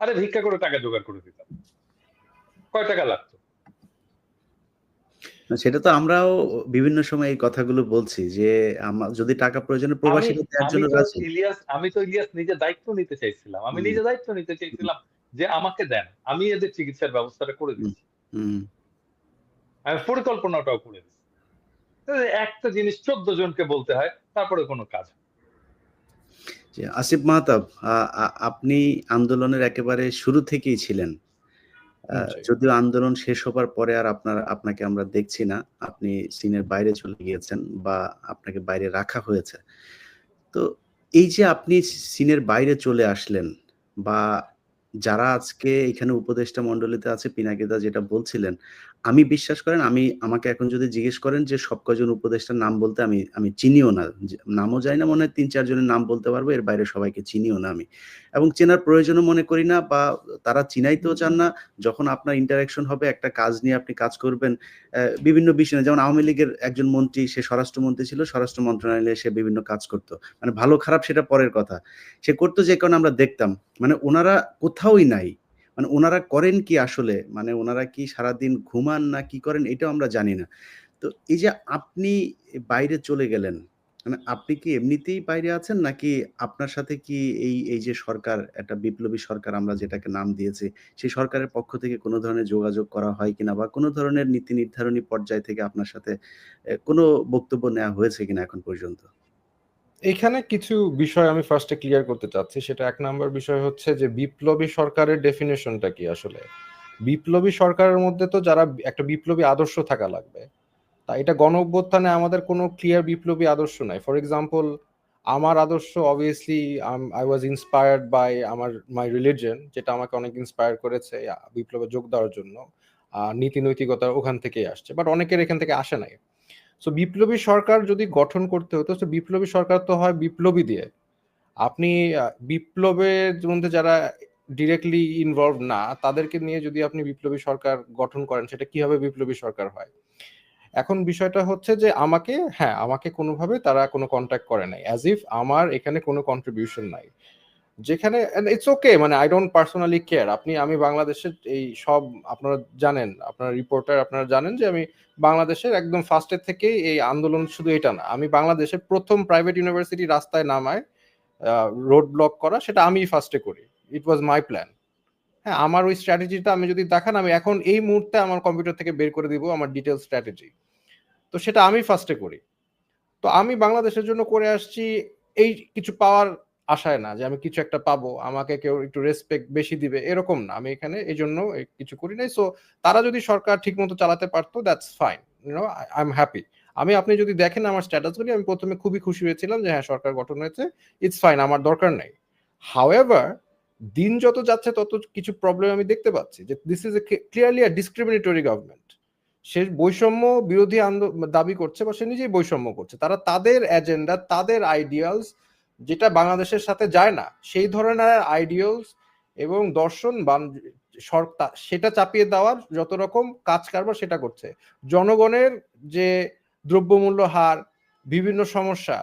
আরে ভিক্ষা করে টাকা জোগাড় করে দিতাম। কয় টাকা লাগতো? সেটা তো আমরাও বিভিন্ন সময় এই কথাগুলো বলছি যে যদি টাকা প্রয়োজনে আমি প্রবাসীরা দেওয়ার আমি জন্য তো রাজি। ইলিয়াস নিজে দায়িত্ব নিতে চাইছিলাম। আমি হুম, নিজে দায়িত্ব নিতে হুম, চাইছিলাম যে আমাকে দেন। আমি এদের চিকিৎসার ব্যবস্থাটা করে হুম, দিচ্ছি। হুম। আমি পরিকল্পনাটাও করে দিচ্ছি। একটা জিনিস ১৪ জনকে বলতে হয়, তারপরে কোনো কাজ হয় না। যে আসিফ মাহতাব, আপনি আন্দোলনের একেবারে শুরু থেকেই ছিলেন। জি। যদিও আন্দোলন শেষ হবার পরে আর আপনাকে আমরা দেখছি না। আপনি সিনের বাইরে চলে গিয়েছেন বা আপনাকে বাইরে রাখা হয়েছে। তো এই যে আপনি সিনের বাইরে চলে আসলেন বা যারা আজকে এখানে উপদেষ্টা মণ্ডলীতে আছে, পিনাকিদা যেটা বলছিলেন, আমি বিশ্বাস করেন আমাকে এখন যদি জিজ্ঞেস করেন যে সব কয়জন উপদেষ্টার নাম বলতে আমি চিনিও না। নামও জানি না, মনে হয় ৩-৪ জনের নাম বলতে পারবো। এর বাইরে সবাইকে চিনিও না আমি। এবং চেনার প্রয়োজনও মনে করি না বা তারা চিনাইতেও চান না। যখন আপনার ইন্টারেকশন হবে, একটা কাজ নিয়ে আপনি কাজ করবেন, বিভিন্ন বিষয় নিয়ে, যেমন আওয়ামী লীগের একজন মন্ত্রী, সে স্বরাষ্ট্রমন্ত্রী ছিল, স্বরাষ্ট্র মন্ত্রণালয়ে সে বিভিন্ন কাজ করত। মানে ভালো খারাপ সেটা পরের কথা। সে করত যে কারণে আমরা দেখতাম। মানে উনারা কোথাওই নাই। মানে উনারা করেন কি আসলে? মানে উনারা কি সারাদিন ঘুমান না কি করেন এটাও আমরা জানি না। তো এই যে আপনি বাইরে চলে গেলেন, মানে আপনি কি এমনিতেই বাইরে আছেন নাকি আপনার সাথে কি এই যে সরকার, একটা বিপ্লবী সরকার আমরা যেটাকে নাম দিয়েছি, সেই সরকারের পক্ষ থেকে কোনো ধরনের যোগাযোগ করা হয় কিনা বা কোনো ধরনের নীতি নির্ধারণী পর্যায় থেকে আপনার সাথে কোনো বক্তব্য নেওয়া হয়েছে কিনা এখন পর্যন্ত? এখানে কিছু বিষয় আমি ফার্স্টে ক্লিয়ার করতে চাচ্ছি। সেটা ১ নাম্বার বিষয় হচ্ছে যে বিপ্লবী সরকারের ডেফিনিশনটা কি আসলে? বিপ্লবী সরকারের মধ্যে তো যারা একটা বিপ্লবী আদর্শ থাকা লাগবে। তা এটা গণ-অভ্যুত্থানে আমাদের কোনো ক্লিয়ার বিপ্লবী আদর্শ নাই। ফর এক্সাম্পল, আমার আদর্শ obviously I was inspired by my religion, যেটা আমাকে অনেক ইন্সপায়ার করেছে বিপ্লবে যোগ দেওয়ার জন্য। নীতি নৈতিকতা ওখান থেকেই আসছে। বাট অনেকের এখান থেকে আসে নাই। সো বিপ্লবী সরকার যদি গঠন করতে হতো, তো বিপ্লবী সরকার তো হয় বিপ্লবী দিয়ে। আপনি বিপ্লবের মধ্যে যারা ডিরেক্টলি ইনভলভ না, তাদেরকে নিয়ে যদি আপনি বিপ্লবী সরকার গঠন করেন, সেটা কিভাবে বিপ্লবী সরকার হয়? এখন বিষয়টা হচ্ছে যে আমাকে কোনোভাবে তারা কোনো কন্ট্যাক্ট করে নাই। অ্যাজ ইফ আমার এখানে কোনো কন্ট্রিবিউশন নাই। যেখানে ইটস ওকে, মানে আই ডোন্ট পার্সোনালি কেয়ার। আমি বাংলাদেশের এই সব আপনারা জানেন, আপনারা রিপোর্টার, আপনারা জানেন যে আমি বাংলাদেশের একদম ফার্স্টের থেকেই এই আন্দোলন, শুধু এটা না, আমি বাংলাদেশের ১ম প্রাইভেট ইউনিভার্সিটি রাস্তায় নামায় রোড ব্লক করা, সেটা আমিই ফার্স্টে করি। ইট ওয়াজ মাই প্ল্যান। হ্যাঁ, আমার ওই স্ট্র্যাটেজিটা আমি যদি দেখান, আমি এখন এই মুহূর্তে আমার কম্পিউটার থেকে বের করে দিব আমার ডিটেইল স্ট্র্যাটেজি। তো সেটা আমি ফার্স্টে করি। তো আমি বাংলাদেশের জন্য করে আসছি এই কিছু পাওয়ার আশায় না, যে আমি কিছু একটা পাবো, আমাকে কেউ একটু রেসপেক্ট বেশি দিবে, এরকম না। আমি এখানে এই জন্য কিছু করি নাই। সো তারা যদি সরকার ঠিক মতো চালাতে পারতো, that's fine, I am happy. আপনি যদি দেখেন আমার স্ট্যাটাসগুলি, আমি প্রথমে খুবই খুশি হয়েছিলাম যে হ্যাঁ, সরকার গঠন হয়েছে, ইটস ফাইন, আমার দরকার নাই। হাউএভার, দিন যত যাচ্ছে তত কিছু প্রবলেম আমি দেখতে পাচ্ছি, যে this is clearly a discriminatory government. সে বৈষম্য বিরোধী দাবি করছে, বা সে নিজেই বৈষম্য করছে। তারা তাদের এজেন্ডা, তাদের আইডিয়ালস, যেটা বাংলাদেশের সাথে যায় না, সেই ধরনের আইডিয়ালস এবং দর্শন সরকার সেটা চাপিয়ে দেওয়ার যত রকম কাজ কারবার সেটা করছে। জনগণের যে দ্রব্যমূল্য হার, বিভিন্ন সমস্যা,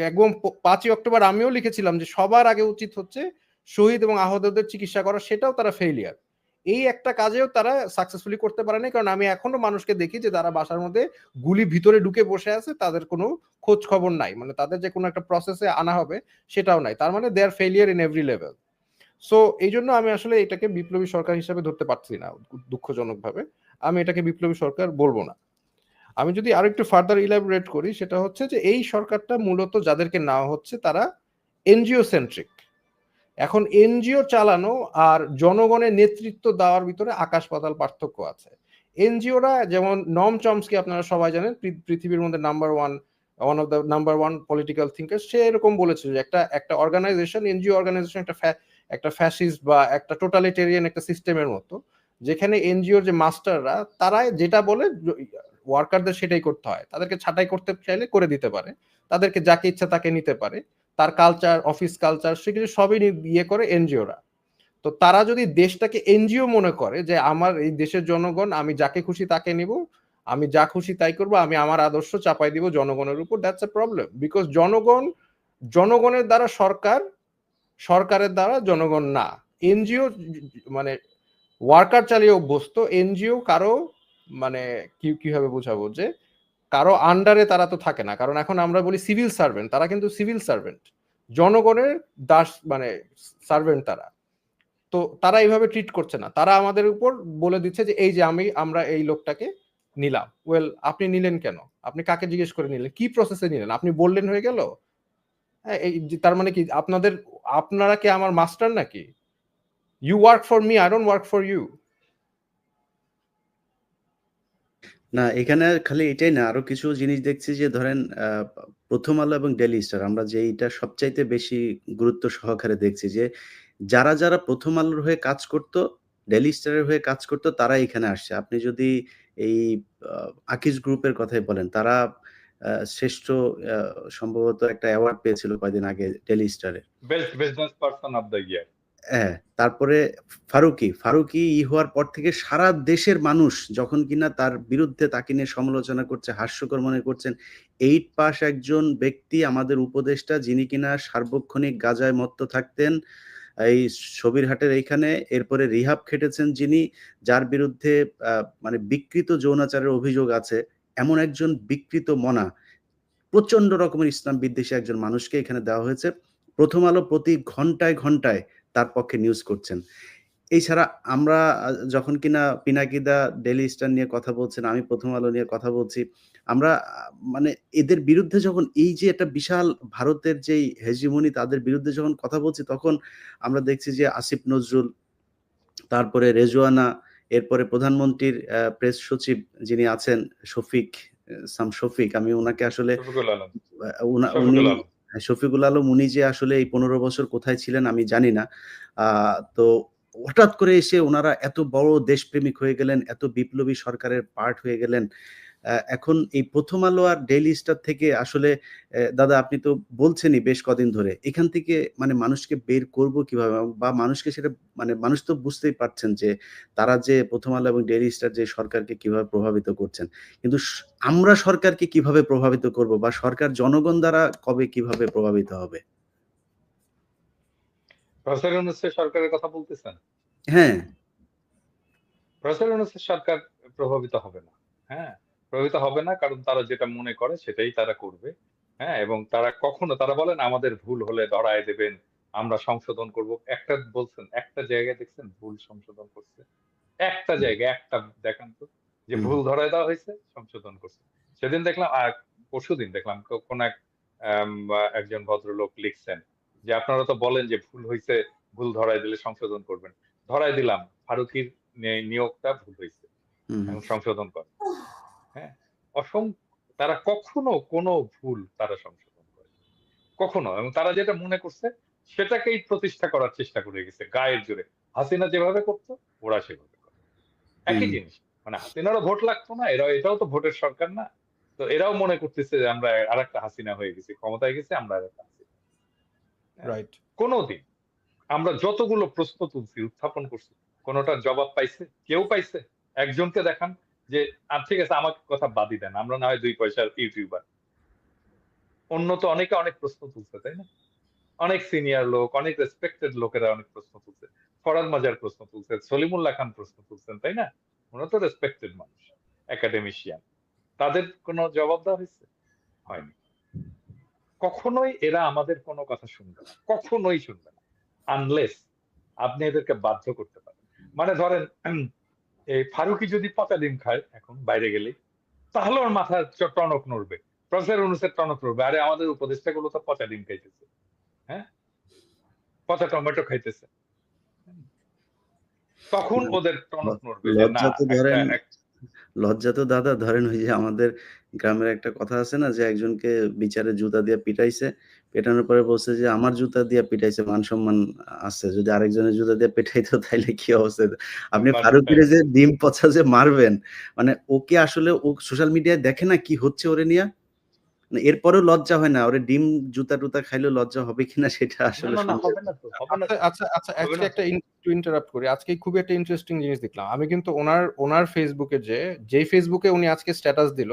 একদম ৫ই অক্টোবর আমিও লিখেছিলাম যে সবার আগে উচিত হচ্ছে শহীদ এবং আহতদের চিকিৎসা করা, সেটাও তারা ফেইলিয়ার। এই একটা কাজেও তারা সাকসেসফুলি করতে পারে না, কারণ আমি এখনো মানুষকে দেখি যে তারা বাসার মধ্যে গুলি ভিতরে ঢুকে বসে আছে, তাদের কোনো খোঁজ খবর নাই, মানে তাদের যে কোনো একটা প্রসেসে আনা হবে সেটাও নাই। তার মানে they are failure in every level. So এই জন্য আমি আসলে এটাকে বিপ্লবী সরকার হিসাবে ধরতে পারছি না, দুঃখজনকভাবে। আমি এটাকে বিপ্লবী সরকার বলবো না। আমি যদি আরো একটু ফার্দার ইলাবোরেট করি, সেটা হচ্ছে যে এই সরকারটা মূলত যাদেরকে নেওয়া হচ্ছে তারা এনজিও সেন্ট্রিক। এখন এনজিও চালানো আর জনগণের নেতৃত্ব দেওয়ার ভিতরে আকাশ পাতাল পার্থক্য আছে। এনজিওরা, যেমন নম চমস্কি আপনারা সবাই জানেন, পৃথিবীর মধ্যে one of the number one political thinker, সে এরকম বলেছিল যে একটা অর্গানাইজেশন, এনজিও অর্গানাইজেশন একটা ফ্যাসিস্ট বা একটা টোটালিটেরিয়ান একটা সিস্টেমের মতো, যেখানে এনজিওর যে মাস্টাররা, তারা যেটা বলে ওয়ার্কারদের সেটাই করতে হয়। তাদেরকে ছাঁটাই করতে চাইলে করে দিতে পারে, তাদেরকে যাকে ইচ্ছা তাকে নিতে পারে, তার কালচার, অফিস কালচার, সেগুলো সবই ইয়ে করে এনজিওরা। তো তারা যদি দেশটাকে এনজিও মনে করে যে আমার এই দেশের জনগণ, আমি যাকে খুশি তাকে নিব, আমি যা খুশি তাই করব, আমি আমার আদর্শ চাপাই দিব জনগণের উপর, দ্যাটস এ প্রবলেম। বিকজ জনগণের দ্বারা সরকার, সরকারের দ্বারা জনগণ না। এনজিও মানে ওয়ার্কার চালিয়ে অভ্যস্ত, এনজিও কারো মানে কিভাবে বোঝাবো, যে কারো আন্ডারে তারা তো থাকে না, কারণ এখন আমরা বলি সিভিল সার্ভেন্ট, তারা কিন্তু সিভিল সার্ভেন্ট, জনগণের দাস মানে সার্ভেন্ট তারা। তো তারা এইভাবে ট্রিট করছে না, তারা আমাদের উপর বলে দিচ্ছে যে এই যে আমরা এই লোকটাকে নিলাম। ওয়েল, আপনি নিলেন কেন? আপনি কাকে জিজ্ঞেস করে নিলেন? কি প্রসেসে নিলেন? আপনি বললেন হয়ে গেল? এই তার মানে কি আপনারা কি আমার মাস্টার নাকি? You work for me, I don't work for you. না, এখানে খালি এটাই না, আরো কিছু জিনিস দেখছি যে ধরেন প্রথম আলো এবং ডেইলি স্টার, আমরা যে এইটা সবচাইতে বেশি গুরুত্ব সহকারে দেখছি যে যারা যারা প্রথম আলোর হয়ে কাজ করতো, ডেইলি স্টারের হয়ে কাজ করতো, তারা এখানে আসছে। আপনি যদি এই আকিজ গ্রুপের কথাই বলেন, তারা শ্রেষ্ঠ সম্ভবত একটা অ্যাওয়ার্ড পেয়েছিল কয়দিন আগে ডেইলি স্টারে, best business person of the year. হ্যাঁ। তারপরে ফারুকি হওয়ার পর থেকে সারা দেশের মানুষ যখন কিনা তার বিরুদ্ধে তাকে নিয়ে সমালোচনা করছে, হাস্যকর মনে করছেন, 8 পাস একজন ব্যক্তি আমাদের উপদেষ্টা, যিনি কিনা সার্বক্ষণিক গাঁজায় মত্ত থাকতেন এই সবিরহাটের এইখানে, এরপরে রিহাব খেটেছেন যিনি, যার বিরুদ্ধে মানে বিকৃত যৌনাচারের অভিযোগ আছে, এমন একজন বিকৃত মনা, প্রচন্ড রকমের ইসলাম বিদ্বেষী একজন মানুষকে এখানে দেওয়া হয়েছে। প্রথম আলো প্রতি ঘন্টায় ঘন্টায় তার পক্ষে নিউজ করছেন। এছাড়া আমরা যখন কিনা পিনাকিদা ডেইলি স্টার নিয়ে কথা বলছেন, আমি প্রথম আলো নিয়ে কথা বলছি, আমরা মানে এদের বিরুদ্ধে যখন এই যে একটা বিশাল ভারতের যেই হেজিমনি, তাদের বিরুদ্ধে যখন কথা বলছি, তখন আমরা দেখছি যে আসিফ নজরুল, তারপরে রেজওয়ানা, এরপরে প্রধানমন্ত্রীর প্রেস সচিব যিনি আছেন শফিক, আমি ওনাকে আসলে উনি শফিকুল আলম, উনি যে আসলে এই 15 বছর কোথায় ছিলেন আমি জানি না। তো হঠাৎ করে এসে ওনারা এত বড় দেশপ্রেমিক হয়ে গেলেন, এত বিপ্লবী সরকারের পার্ট হয়ে গেলেন। এখন এই প্রথম আলো আর ডেইলি স্টার থেকে আসলে দাদা আপনি তো বলছেনই বেশ কদিন ধরে, এখান থেকে মানে মানুষকে বের করব কিভাবে, বা মানুষকে সেটা মানে মানুষ তো বুঝতেই পারছেন যে তারা যে প্রথম আলো এবং ডেইলি স্টার যে সরকারকে কিভাবে প্রভাবিত করছেন, কিন্তু আমরা সরকারকে কিভাবে প্রভাবিত করব, বা সরকার জনগণ দ্বারা কবে কিভাবে প্রভাবিত হবে? প্রফেসর ইউনূসের সরকারের কথা বলতেছেন? হ্যাঁ, প্রফেসর ইউনূসের সরকার প্রভাবিত হবে না। হ্যাঁ, প্রভাবিত হবে না, কারণ তারা যেটা মনে করে সেটাই তারা করবে। হ্যাঁ, এবং তারা কখনো, তারা বলেন আমাদের ভুল হলে ধরায় দেবেন, আমরা সংশোধন করব। একটা বলছেন, একটা জায়গায় দেখছেন ভুল সংশোধন করছে? একটা জায়গায় একটা দেখান তো যে ভুল ধরায় দেওয়া হয়েছে, সংশোধন করছে। সেদিন দেখলাম, আর পরশুদিন দেখলাম কোন একজন ভদ্রলোক লিখছেন যে আপনারা তো বলেন যে ভুল হয়েছে, ভুল ধরায় দিলে সংশোধন করবেন। ধরায় দিলাম, ফারুকির নিয়োগটা ভুল হয়েছে, এখন সংশোধন করে। হ্যাঁ, তারা কখনো কোনো ভুল তারা সংশোধন করে কখনো, এবং তারা যেটা মনে করছে সেটাকেই প্রতিষ্ঠা করার চেষ্টা করে গেছে গায়ের জোরে। হাসিনা যেভাবে করতো ওরা সেভাবে করে, একই জিনিস। মানে হাসিনারও ভোট লাগতো না, এটাও তো ভোটের সরকার না, তো এরাও মনে করতেছে যে আমরা আরেকটা হাসিনা হয়ে গেছি, ক্ষমতায় গেছি আমরা আরেকটা হাসিনা। রাইট। কোনোদিন আমরা যতগুলো প্রশ্ন তুলছি, উত্থাপন করছি, কোনোটার জবাব পাইছে? কেউ পাইছে? একজনকে দেখান যে ঠিক আছে আমাকে কথা বাদই দেন, আমরা না হয় 2 পয়সার ইউটিউবার। অন্য তো অনেকে অনেক প্রশ্ন তুলছে, তাই না? অনেক সিনিয়র লোক, অনেক রেসপেক্টেড লোকেরা অনেক প্রশ্ন তুলছে। ফরহাদ মাজার প্রশ্ন তুলছে, সলিমুল্লাহ খান প্রশ্ন তুলছেন, তাই না? ওরা তো রেসপেক্টেড মানুষ, একাডেমিশিয়ান। তাদের কোনো জবাব দেওয়া হয়েছে? হয়নি। কখনোই এরা আমাদের কোনো কথা শুনবে না, কখনোই শুনবে না, আনলেস আপনি এদেরকে বাধ্য করতে পারেন। মানে ধরেন এই ফারুকি যদি পচা ডিম খায় এখন বাইরে গেলেই, তাহলে ওর মাথার টনক নড়বে, প্রফেসর ইউনূসের টনক নড়বে, আরে আমাদের উপদেষ্টাগুলো তো পচা ডিম খাইতেছে, হ্যাঁ, পচা টমেটো খাইতেছে, তখন ওদের টনক নড়বে যে না, লজ্জা তো ধরেন, লজ্জা তো দাদা ধরেন ওই যে আমাদের গ্রামের একটা কথা আছে না, যে একজনকে বিচারে জুতা দিয়ে পিটাইছে, পেটানোর পরে বলছে যে আমার জুতা দিয়ে পিটাইছে, মান সম্মান আছে, যদি আরেকজনের জুতা দিয়ে পেটাইতো তাইলে কি অবস্থা হতো? আপনি ফারুকের যে ডিম পচা যে মারবেন, মানে ওকে আসলে ও সোশ্যাল মিডিয়ায় দেখে না কি হচ্ছে ওরে নিয়ে, এরপরেও লজ্জা হয় না? ওরে ডিম জুতা টুতা খাইলেও লজ্জা হবে কিনা সেটা আসলে হবে না তো, হবে না। আচ্ছা, আজকে একটা ইন্টারাপ্ট করি, আজকে খুবই একটা ইন্টারেস্টিং জিনিস দেখলাম আমি, কিন্তু ওনার ফেসবুকে যেই ফেসবুকে উনি আজকে স্ট্যাটাস দিল,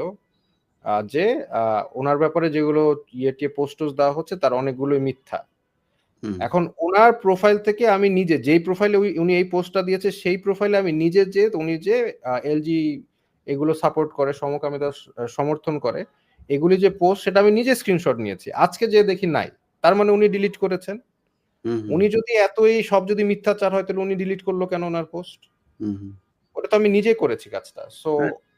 যে ওনার ব্যাপারে যেগুলো টিয়ে পোস্টস দেওয়া হচ্ছে তার অনেকগুলোই মিথ্যা। এখন ওনার প্রোফাইল থেকে আমি নিজে যেই প্রোফাইলে উনি এই পোস্টটা দিয়েছে সেই প্রোফাইলে আমি নিজে যে উনি যে এলজি এগুলো সাপোর্ট করে, সমকামিতা সমর্থন করে, এগুলি যে পোস্ট সেটা আমি নিজে স্ক্রিনশট নিয়েছি, আজকে যে দেখি নাই, তার মানে উনি ডিলিট করেছেন। উনি যদি এতই সব যদি মিথ্যাচার হয় তাহলে উনি ডিলিট করলো কেন ওনার পোস্ট? ওটা তো আমি নিজে করেছি কাজটা। সো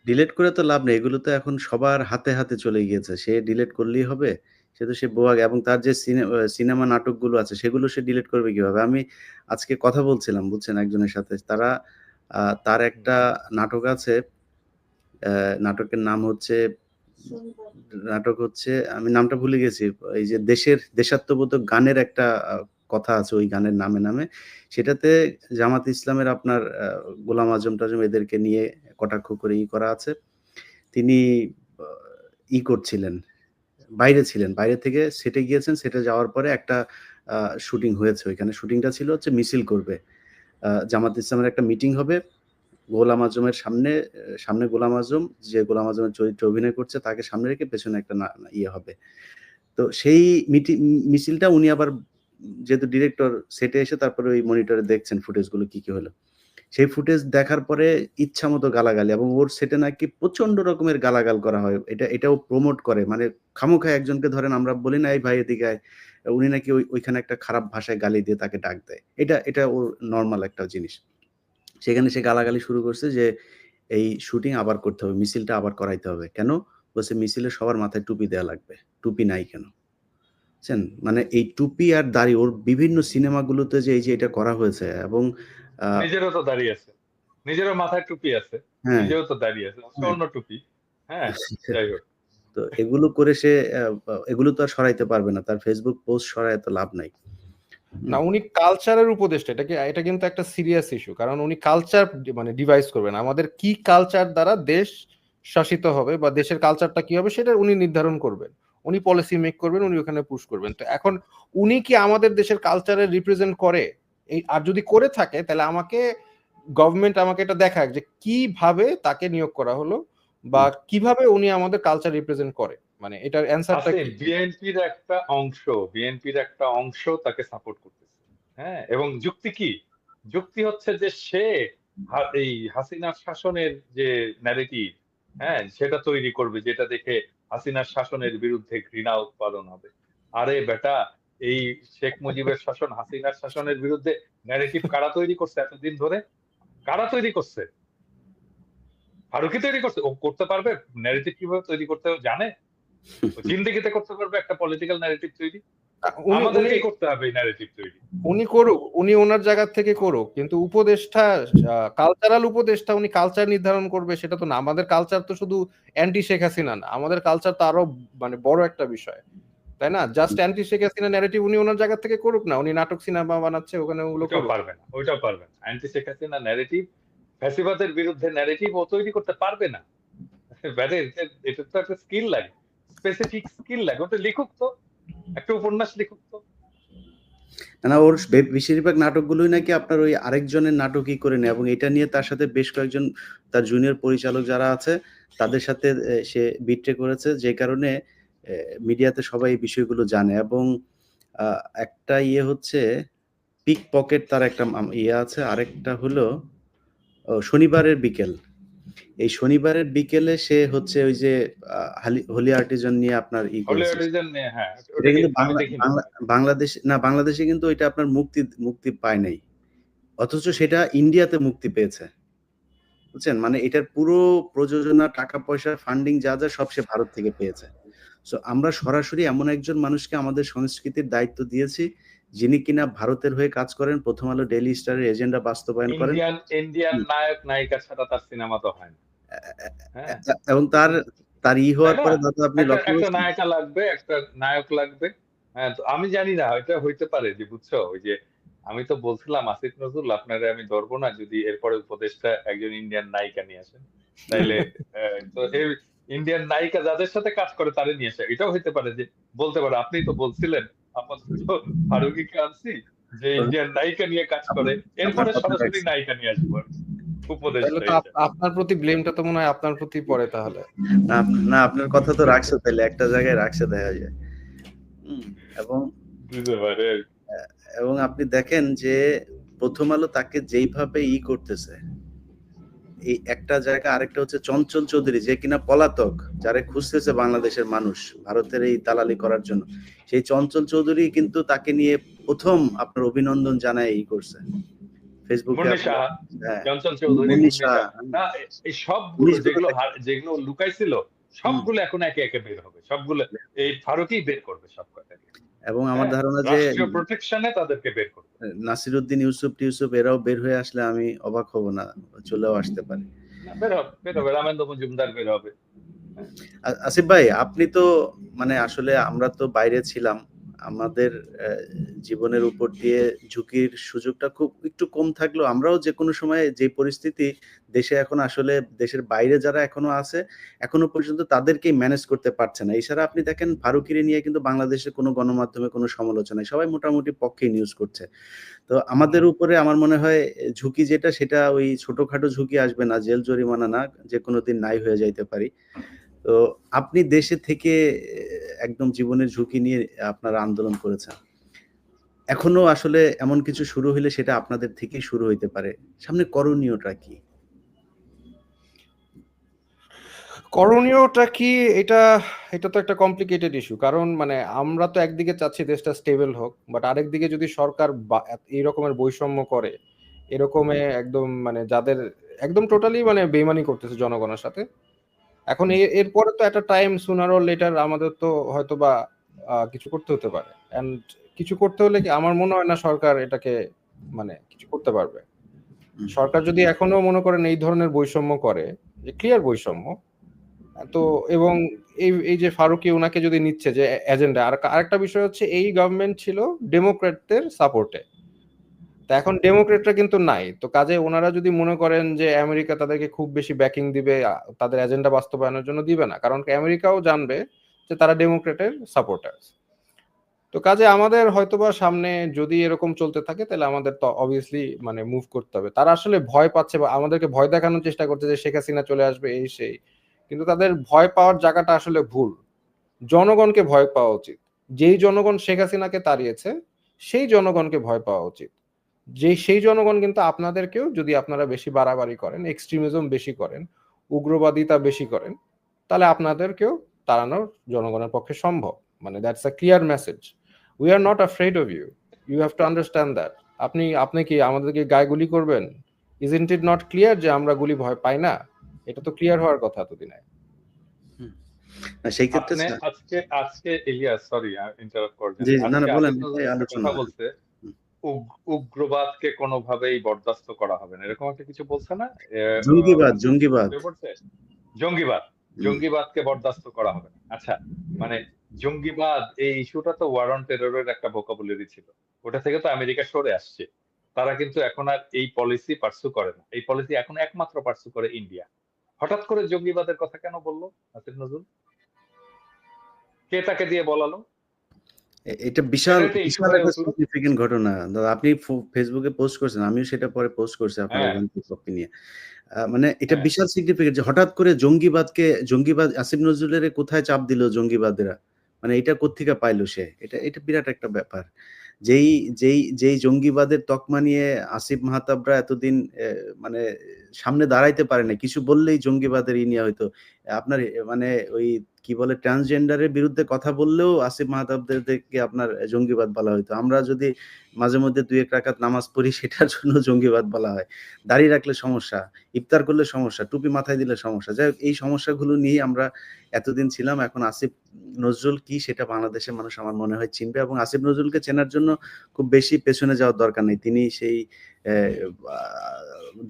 ডিলিট করে তো লাভ নেই, এগুলো তো এখন সবার হাতে হাতে চলে গিয়েছে, সে ডিলিট করলেই হবে? সে তো সে বোয়াগ, এবং তার যে সিনেমা নাটকগুলো আছে সেগুলো সে ডিলিট করবে কিভাবে? আমি আজকে কথা বলছিলাম বুঝছেন একজনের সাথে, তারা তার একটা নাটক আছে, নাটকের নাম হচ্ছে, নাটক হচ্ছে আমি নামটা ভুলে গেছি, এই যে দেশাত্মবোধক গানের একটা কথা আছে ওই গানের নামে, সেটাতে জামাত ইসলামের আপনার গোলাম আজম টাজম এদেরকে নিয়ে কটাক্ষ করে করা আছে। তিনি করছিলেন, বাইরে ছিলেন, বাইরে থেকে সেটে গিয়েছেন, সেটে যাওয়ার পরে একটা শুটিং হয়েছে, ওইখানে শুটিংটা ছিল হচ্ছে মিছিল করবে, জামাত ইসলামের একটা মিটিং হবে, গোলাম আজমের সামনে গোলাম আজম, যে গোলাম আজমের চরিত্রে অভিনয় করছে তাকে সামনে রেখে পেছনে একটা হবে। তো সেই মিছিলটা উনি আবার যেহেতু ডিরেক্টর সেটে এসে তারপরে ওই মনিটরে দেখছেন ফুটেজগুলো কি হলো, সেই ফুটেজ দেখার পরে ইচ্ছা মতো গালাগালি, এবং ওর সেটে নাকি প্রচন্ড রকমের গালাগাল করা হয়, এটাও প্রমোট করে, মানে খামোখায় একজনকে ধরেন আমরা বলি না এই ভাই এদিকে আয়, উনি নাকি ওইখানে একটা খারাপ ভাষায় গালি দিয়ে তাকে ডাক দেয়, এটা ওর নর্মাল একটা জিনিস। সেখানে সে গালাগালি শুরু করছে যে এই শুটিং আবার করতে হবে, মিছিলটা আবার করাইতে হবে। কেন? বলছে মিছিলে সবার মাথায় টুপি দেওয়া লাগবে, টুপি নাই কেন? বুঝছেন, মানে এই টুপি আর দাড়ি ওর বিভিন্ন সিনেমাগুলোতে যে এই যে এটা করা হয়েছে, এবং নিজেরও তো দাঁড়িয়ে আছে, নিজেরও মাথায় টুপি আছে, নিজেও তো দাঁড়িয়ে আছে, অন্য টুপি। হ্যাঁ, যাই হোক, তো এগুলো করে সে এগুলো তো আর সরাইতে পারবে না, তার ফেসবুক পোস্ট সরায় তো লাভ নাই। না, উনি কালচারের উপদেষ্টা, এটা কিন্তু একটা সিরিয়াস ইস্যু, কারণ উনি কালচার মানে ডিভাইস করবেন, আমাদের কি কালচার দ্বারা দেশ শাসিত হবে বা দেশের কালচারটা কি হবে সেটা উনি নির্ধারণ করবেন, উনি পলিসি মেক করবেন, উনি ওখানে পুশ করবেন। তো এখন উনি কি আমাদের দেশের কালচারের রিপ্রেজেন্ট করে? আর যদি করে থাকে তাহলে গভর্নমেন্ট আমাকে এটা দেখাক যে কিভাবে তাকে নিয়োগ করা হলো বা কিভাবে উনি আমাদের কালচার রিপ্রেজেন্ট করে, মানে এটার অ্যানসারটা কি? বিএনপির একটা অংশ তাকে সাপোর্ট করতেছে। হ্যাঁ, এবং যুক্তি হচ্ছে যে সে এই হাসিনার শাসনের যে ন্যারেটিভ, হ্যাঁ, সেটা তৈরি করবে, যেটা দেখে হাসিনার শাসনের বিরুদ্ধে ঘৃণা উৎপাদন হবে। আরে বেটা, এই শেখ মুজিবের শাসন, হাসিনার শাসনের বিরুদ্ধে ন্যারেটিভ কারা তৈরি করছে এতদিন ধরে? কারা তৈরি করছে? ফারুকি তৈরি করছে? ও করতে পারবে ন্যারেটিভ কিভাবে তৈরি করতে জানে? জিন্দেগিতে করতে পারবে একটা পলিটিক্যাল ন্যারেটিভ তৈরি? আমাদেরকেই করতে হবে এই ন্যারেটিভ তৈরি। উনি করুক, উনি ওনার জায়গা থেকে করুক, কিন্তু উপদেষ্টা, কালচারাল উপদেষ্টা, উনি কালচার নির্ধারণ করবে সেটা তো না। আমাদের কালচার তো শুধু অ্যান্টি শেখ হাসিনা না, আমাদের কালচার তো আরো মানে বড় একটা বিষয়, তাই না? Just anti Sheikh Hasina narrative উনি ওনার জায়গা থেকে করুক না, উনি নাটক সিনেমা বানাচ্ছে ওখানে, ওগুলো ওইটাও পারবে না, ওইটাও পারবে না। অ্যান্টি শেখ হাসিনা ন্যারেটিভ, ফ্যাসিবাদের বিরুদ্ধে ন্যারেটিভ ও তৈরি করতে পারবে না। এটা তো একটা স্কিল লাগে, স্পেসিফিক স্কিল লাগে। ওটা লিখুক তো, একটা উপন্যাস লিখুক তো। না, ওর বেশিরভাগ নাটকগুলোই নাকি আপনার ওই আরেকজনের নাটকই করে নেয়, এবং এটা নিয়ে তার সাথে বেশ কয়েকজন তার জুনিয়র পরিচালক যারা আছে তাদের সাথে সে বিট্রে করেছে, যে কারণে মিডিয়াতে সবাই এই বিষয়গুলো জানে। এবং একটা হচ্ছে পিক পকেট, তার একটা আছে, আরেকটা হলো শনিবারের বিকেল। এই শনিবারের বিকেলে সে হচ্ছে ওই যে হোলি আর্টিজান নিয়ে আপনার হ্যাঁ, কিন্তু বাংলাদেশে কিন্তু ওইটা আপনার মুক্তি পায় নাই, অথচ সেটা ইন্ডিয়াতে মুক্তি পেয়েছে, বুঝছেন? মানে এটার পুরো প্রযোজনা, টাকা পয়সা, ফান্ডিং যা সব সে ভারত থেকে পেয়েছে। সো আমরা সরাসরি এমন একজন মানুষকে আমাদের সংস্কৃতির দায়িত্ব দিয়েছি, যিনি কিনা ভারতের হয়ে কাজ করেন, প্রথম আলো, ডেইলি স্টারের এজেন্ডা বাস্তবায়ন করেন। ইন্ডিয়ান নায়ক নায়িকা ছাড়া তার সিনেমা তো হয় না। এবং তার হওয়ার পরে আপনি একটা নায়িকা লাগবে, একটা নায়ক লাগবে। হ্যাঁ, তো আমি জানি না, এটা হইতে পারে যে, বুঝছো, ওই যে আমি তো বলছিলাম আসিফ নজরুল, আপনারা আমি ধরবো না যদি এরপরে উপদেশটা একজন ইন্ডিয়ান নায়িকা নিয়ে আসেন, তাইলে তো এই ইন্ডিয়ান নায়িকা যাদের সাথে কাজ করে তারে নিয়ে আসে। এটাও হইতে পারে যে, বলতে পারে আপনি তো বলছিলেন আপাতত ফারুকিকে আনছি যে ইন্ডিয়ান নায়িকা নিয়ে কাজ করে, এরপরে সরাসরি নায়িকা নিয়ে আসবো। আপনার প্রতি ব্লেমটা তো মনে হয় আপনার প্রতি পড়ে তাহলে। না, আপনার কথা তো রাখছে, তাহলে একটা জায়গায় রাখছে দেখা যায়। এবং এবং আপনি দেখেন যে প্রথম আলো তাকে যেইভাবে করতেছে, এই একটা জায়গা, আরেকটা হচ্ছে চঞ্চল চৌধুরী যে কিনা পলাতক, যারে খুঁজতেছে বাংলাদেশের মানুষ ভারতের এই দালালি করার জন্য, সেই চঞ্চল চৌধুরী কিন্তু তাকে নিয়ে প্রথম আপনার অভিনন্দন জানায় করছে ফেসবুকে। মুন্নি সাহা, হ্যাঁ, চঞ্চল চৌধুরী, মুন্নি মুন্নি শাহ, সাহা, না এই সবগুলো যেগুলো লুকাইছিল সবগুলো এখন একে একে বের হবে, সবগুলো এই ফারুকই বের করবে সব কথাকে, এবং আমার ধারণা যে রাষ্ট্রীয় প্রোটেকশনে তাদেরকে বের করবে। নাসিরউদ্দিন ইউসুফ এরাও বের হয়ে আসলে আমি অবাক হব না, চলেও আসতে পারে। না, বের হবে, রামেন্দ্র মজুমদার বের হবে। আসিফ ভাই, আপনি তো মানে আসলে আমরা তো বাইরে ছিলাম, আমাদের জীবনের উপর দিয়ে ঝুঁকির সুযোগটা খুব একটু কম থাকলেও আমরাও যে কোনো সময় যে পরিস্থিতি দেশে এখন, আসলে দেশের বাইরে যারা এখনো আছে এখনো পর্যন্ত তাদেরকেই ম্যানেজ করতে পারছে না। এছাড়া আপনি দেখেন ফারুকিরে নিয়ে কিন্তু বাংলাদেশের কোনো গণমাধ্যমে কোনো সমালোচনা, সবাই মোটামুটি পক্ষে নিউজ করছে। তো আমাদের উপরে আমার মনে হয় ঝুঁকি যেটা, সেটা ওই ছোটখাটো ঝুঁকি আসবে না, জেল জরিমানা না, যে কোনো দিন নাই হয়ে যাইতে পারি। তো আপনি দেশে থেকে একদম জীবনের ঝুঁকি নিয়ে আপনারা আন্দোলন করেছেন, এখনো আসলে এমন কিছু শুরু হইলে সেটা আপনাদের থেকেই শুরু হইতে পারে, সামনে করণীয়টা কি? করণীয়টা কি? এটা এটা তো একটা কমপ্লিকেটেড ইস্যু, কারণ মানে আমরা তো একদিকে চাচ্ছি দেশটা স্টেবল হোক, বাট আরেকদিকে যদি সরকার এই রকমের বৈষম্য করে, এরকমে একদম মানে যাদের একদম টোটালি মানে বেইমানি করতেছে জনগণের সাথে, এখন এরপরে তো একটা টাইম সুনার অর লেটার আমাদের তো হয়তো বা কিছু করতে হতে পারে। এন্ড কিছু করতে হলে কি আমার মনে হয় না সরকার এটাকে মানে কিছু করতে পারবে। সরকার যদি এখনো মনে করেন এই ধরনের বৈষম্য করে, যে ক্লিয়ার বৈষম্য, তো এবং এই যে ফারুকি ওনাকে যদি নিচ্ছে যে এজেন্ডা, আর আরেকটা বিষয় হচ্ছে এই গভর্নমেন্ট ছিল ডেমোক্র্যাটদের সাপোর্টে, তা এখন ডেমোক্রেটরা কিন্তু নাই, তো কাজে ওনারা যদি মনে করেন যে আমেরিকা তাদেরকে খুব বেশি ব্যাকিং দিবে তাদের এজেন্ডা বাস্তবায়নের জন্য, দিবে না, কারণ আমেরিকাও জানবে যে তারা ডেমোক্রেটের সাপোর্টার। তো কাজে আমাদের হয়তোবা সামনে যদি এরকম চলতে থাকে তাহলে আমাদের তো অবভিয়াসলি মানে মুভ করতে হবে। তারা আসলে ভয় পাচ্ছে বা আমাদেরকে ভয় দেখানোর চেষ্টা করছে যে শেখ হাসিনা চলে আসবে এই সেই, কিন্তু তাদের ভয় পাওয়ার জায়গাটা আসলে ভুল। জনগণকে ভয় পাওয়া উচিত, যেই জনগণ শেখ হাসিনাকে তাড়িয়েছে সেই জনগণকে ভয় পাওয়া উচিত। সেই জনগণ কিন্তু আপনাদেরকেও, যদি আপনারা বেশি বাড়াবাড়ি করেন, এক্সট্রিমিজম বেশি করেন, উগ্রবাদিতা বেশি করেন, তাহলে আপনাদেরকেও তাড়ানো জনগণের পক্ষে সম্ভব। মানে that's a clear message. We are not afraid of you, you have to understand that. আপনি কি আমাদেরকে গায়ে গুলি করবেন? ইজন্ট ইট নট ক্লিয়ার যে আমরা গুলি ভয় পাই না? এটা তো ক্লিয়ার হওয়ার কথা এতদিনে। সেই ক্ষেত্রে আপনি আজকে ইলিয়াস, সরি ইন্টারাপ্ট করবেন, জি, না আজকে বলেন, আসিফ নজরুল একটা আলোচনা। কথা বলছে, উগ্রবাদকে কোনোভাবেই বরদাস্ত করা হবে না, এরকম একটা কিছু বলছে না? জঙ্গিবাদ। জঙ্গিবাদ, জঙ্গিবাদকে বরদাস্ত করা হবে না। আচ্ছা, মানে জঙ্গিবাদ এই ইস্যুটা তো ওয়ার অন টেররের একটা ভোকাবুলারি ছিল, ওটা থেকে তো আমেরিকা সরে আসছে। তারা কিন্তু এখন আর এই পলিসি পার্সু করে না, এই পলিসি এখন একমাত্র পার্সু করে ইন্ডিয়া। হঠাৎ করে জঙ্গিবাদের কথা কেন বললো আসিফ নজরুল? কে তাকে দিয়ে বলালো? এটা বিশাল বিশাল একটা সিগনিফিকেন্ট ঘটনা দাদা। আপনি ফেসবুকে পোস্ট করছেন, আমিও সেটা পরে পোস্ট করছি আপনার টপিক নিয়ে। মানে এটা বিশাল সিগনিফিকেন্ট যে হঠাৎ করে জঙ্গিবাদ আসিফ নজরুলের কোথায় চাপ দিল জঙ্গিবাদেরা, মানে এটা কোত্থেকে পাইলো সে? এটা বিরাট একটা ব্যাপার। যেই যেই যেই জঙ্গিবাদের তকমা নিয়ে আসিফ মাহতাবরা এতদিন মানে সামনে দাঁড়াইতে পারে না, কিছু বললেই জঙ্গিবাদের নিয়ে হয়তো আপনার মানে ওই কি বলে ট্রান্সজেন্ডারের বিরুদ্ধে কথা বললেও আসিফ মাহতাবদেরকে আপনার জঙ্গিবাদ বলা হইতো। আমরা যদি মাঝে মধ্যে 2-1 রাকাত নামাজ পড়ি সেটার জন্য জঙ্গিবাদ বলা হয়। দাড়ি রাখলে সমস্যা, ইফতার করলে সমস্যা, টুপি মাথায় দিলে সমস্যা। যাই হোক, এই সমস্যাগুলো নিয়েই আমরা এতদিন ছিলাম। এখন আসিফ নজরুল কি সেটা বাংলাদেশের মানুষ আমার মনে হয় চিনবে, এবং আসিফ নজরুলকে চেনার জন্য খুব বেশি পেছনে যাওয়ার দরকার নেই। তিনি সেই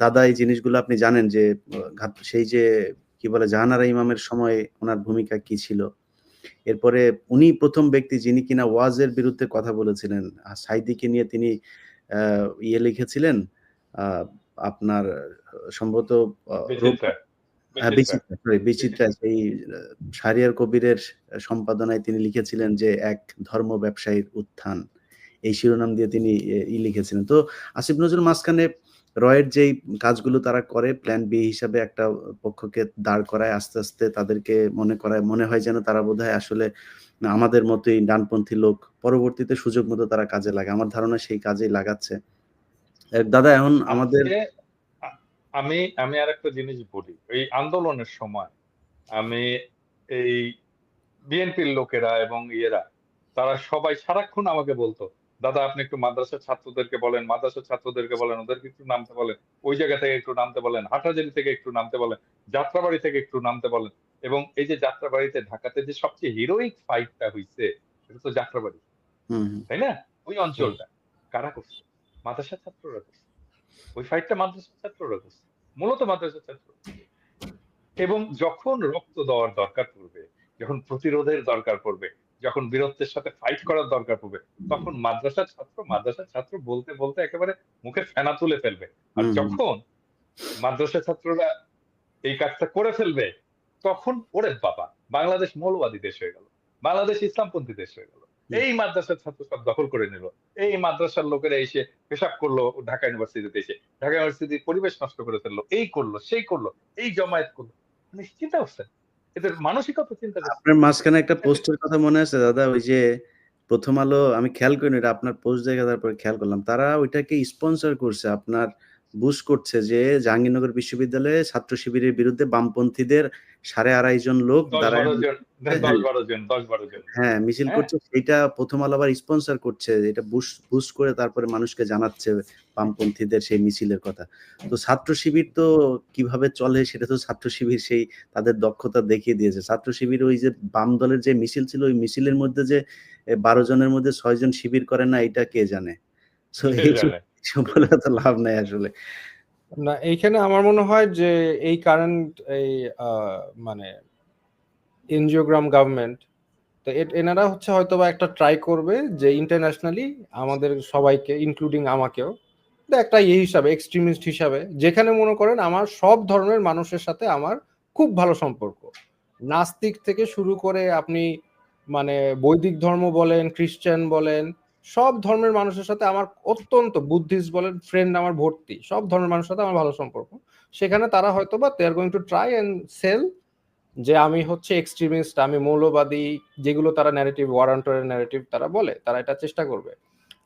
দাদা, এই জিনিসগুলো আপনি জানেন যে সেই যে কি বলে জাহানারা ইমামের সময় ওনার ভূমিকা কি ছিল। এরপরে উনি প্রথম ব্যক্তি যিনি কিনা ওয়াজের বিরুদ্ধে কথা বলেছিলেন। সাইদিকে নিয়ে তিনি লিখেছিলেন আপনার সম্ভবত বিচিত্রা, সেই শাহরিয়ার কবিরের সম্পাদনায় তিনি লিখেছিলেন যে এক ধর্ম ব্যবসায়ীর উত্থান, এই শিরোনাম দিয়ে তিনি লিখেছিলেন। তো আসিফ নজরুল মাঝখানে রয়ের যেই কাজগুলো তারা করে প্ল্যান বি হিসাবে একটা পক্ষকে দাঁড় করায়, আস্তে আস্তে তাদেরকে মনে হয় যেন তারা বোধহয় আসলে আমাদের মতোই ডানপন্থী লোক পরবর্তীতে সুযোগ মতো তারা কাজে লাগে। আমার ধারণা সেই কাজেই লাগাচ্ছে। দাদা এখন আমাদের আজকে আমি আমি আর একটা জিনিস বলি, এই আন্দোলনের সময় আমি এই বিএনপির লোকেরা এবং ইয়েরা তারা সবাই সারাক্ষণ আমাকে বলতো, দাদা আপনি একটু মাদ্রাসার ছাত্রদেরকে বলেন, মাদ্রাসার ছাত্রদেরকে বলেন, ওদেরকে একটু নামতে বলেন, ওই জায়গা থেকে একটু নামতে বলেন, হাটহাজারী থেকে একটু নামতে বলেন, যাত্রাবাড়ি থেকে একটু নামতে বলেন। এবং এই যে যাত্রাবাড়িতে ঢাকাতে যে সবচেয়ে হিরোইক ফাইটটা হয়েছে এটা তো যাত্রাবাড়ি, হুম তাই না? ওই অঞ্চলটা কারা করছে? মাদ্রাসার ছাত্ররা করছে। ওই ফাইটটা মাদ্রাসার ছাত্ররা করছে, মূলত মাদ্রাসার ছাত্র। এবং যখন রক্ত দেওয়ার দরকার পড়বে, যখন প্রতিরোধের দরকার পড়বে, যখন বীরত্বের সাথে ফাইট করার দরকার পড়বে, তখন মাদ্রাসার ছাত্র বলতে বলতে একেবারে মুখে ফেনা তুলে ফেলবে। আর যখন মাদ্রাসা ছাত্ররা এই কাজটা করে ফেলবে, তখন ওরে বাবা, বাংলাদেশ মৌলবাদী দেশ হয়ে গেল, বাংলাদেশ ইসলামপন্থী দেশ হয়ে গেল। এই মাদ্রাসার ছাত্র সব দখল করে নিল, এই মাদ্রাসার লোকেরা এসে পেশাব করলো ঢাকা ইউনিভার্সিটিতে এসে, ঢাকা ইউনিভার্সিটির পরিবেশ নষ্ট করে ফেললো, এই করলো সেই করলো, এই জমায়েত করলো। মানে চিন্তা করছেন এদের মানসিকতা? চিন্তা করছেন? আপনার মাঝখানে একটা পোস্টের কথা মনে আছে দাদা, ওই যে প্রথম আলো, আমি খেয়াল করিনি, এটা আপনার পোস্ট দেখে তারপরে খেয়াল করলাম, তারা ওইটাকে স্পন্সর করছে, আপনার বুস্ট করছে যে জাহাঙ্গীরনগর বিশ্ববিদ্যালয়ে ছাত্র শিবিরের বিরুদ্ধে বামপন্থীদের 2.5 জন লোক 10-12 জন, হ্যাঁ 10-12 জন। হ্যাঁ মিছিল হ্যাঁ, করছে, সেইটা প্রথম আলো আবার স্পন্সর করছে, এটা বুস্ট করে তারপরে মানুষকে জানাচ্ছে বামপন্থীদের সেই মিছিলের কথা। তো ছাত্র শিবির তো কিভাবে চলে সেটা তো ছাত্র শিবির সেই তাদের দক্ষতা দেখিয়ে দিয়েছে। ছাত্র শিবির ওই যে বাম দলের যে মিছিল ছিল, ওই মিছিলের মধ্যে যে 12 জনের মধ্যে 6 জন শিবির করে না, এটা কে জানে। তো কে এইসব জানে? বলে তো লাভ নাই আসলে। না, এইখানে আমার মনে হয় যে এই কারেন্ট এই মানে এনজিওগ্রাম গভর্নমেন্ট, তো এনারা হচ্ছে হয়তোবা একটা ট্রাই করবে যে ইন্টারন্যাশনালি আমাদের সবাইকে ইনক্লুডিং আমাকেও একটা ইয়ে হিসাবে, এক্সট্রিমিস্ট হিসাবে, যেখানে মনে করেন আমার সব ধর্মের মানুষের সাথে আমার খুব ভালো সম্পর্ক, নাস্তিক থেকে শুরু করে আপনি মানে বৈদিক ধর্ম বলেন, খ্রিস্টান বলেন, সব ধর্মের মানুষের সাথে আমার অত্যন্ত, বুদ্ধিস্ট বলেন, ফ্রেন্ড আমার ভর্তি, সব ধর্মের মানুষের সাথে আমার ভালো সম্পর্ক। সেখানে তারা হয়তোবা they are going to try and sell যে আমি হচ্ছে এক্সট্রিমিস্ট, আমি মৌলবাদী, যেগুলো তারা ন্যারেটিভ, ওয়ারান্টের ন্যারেটিভ তারা বলে, তারা এটা চেষ্টা করবে,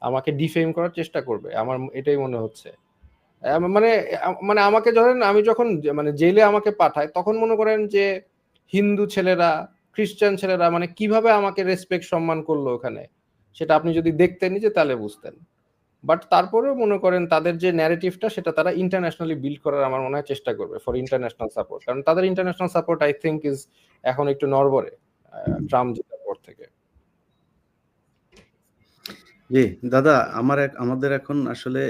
আমাকে ডিফেম করার চেষ্টা করবে, আমার এটাই মনে হচ্ছে। মানে মানে আমাকে ধরেন, আমি যখন মানে জেলে আমাকে পাঠায়, তখন মনে করেন যে হিন্দু ছেলেরা, খ্রিস্টান ছেলেরা মানে কিভাবে আমাকে রেসপেক্ট সম্মান করলো ওখানে, সেটা আপনি যদি দেখতেন যে তাহলে বুঝতেন। বাট তারপরেও মনে করেন তাদের যে ন্যারেটিভটা সেটা তারা ইন্টারন্যাশনালি বিল্ড করার আমার মনে হয় চেষ্টা করবে ফর ইন্টারন্যাশনাল সাপোর্ট, কারণ তাদের international support I think is এখন একটু নড়বড়ে ট্রাম্প জেতার পর থেকে। জি দাদা, আমাদের এখন আসলে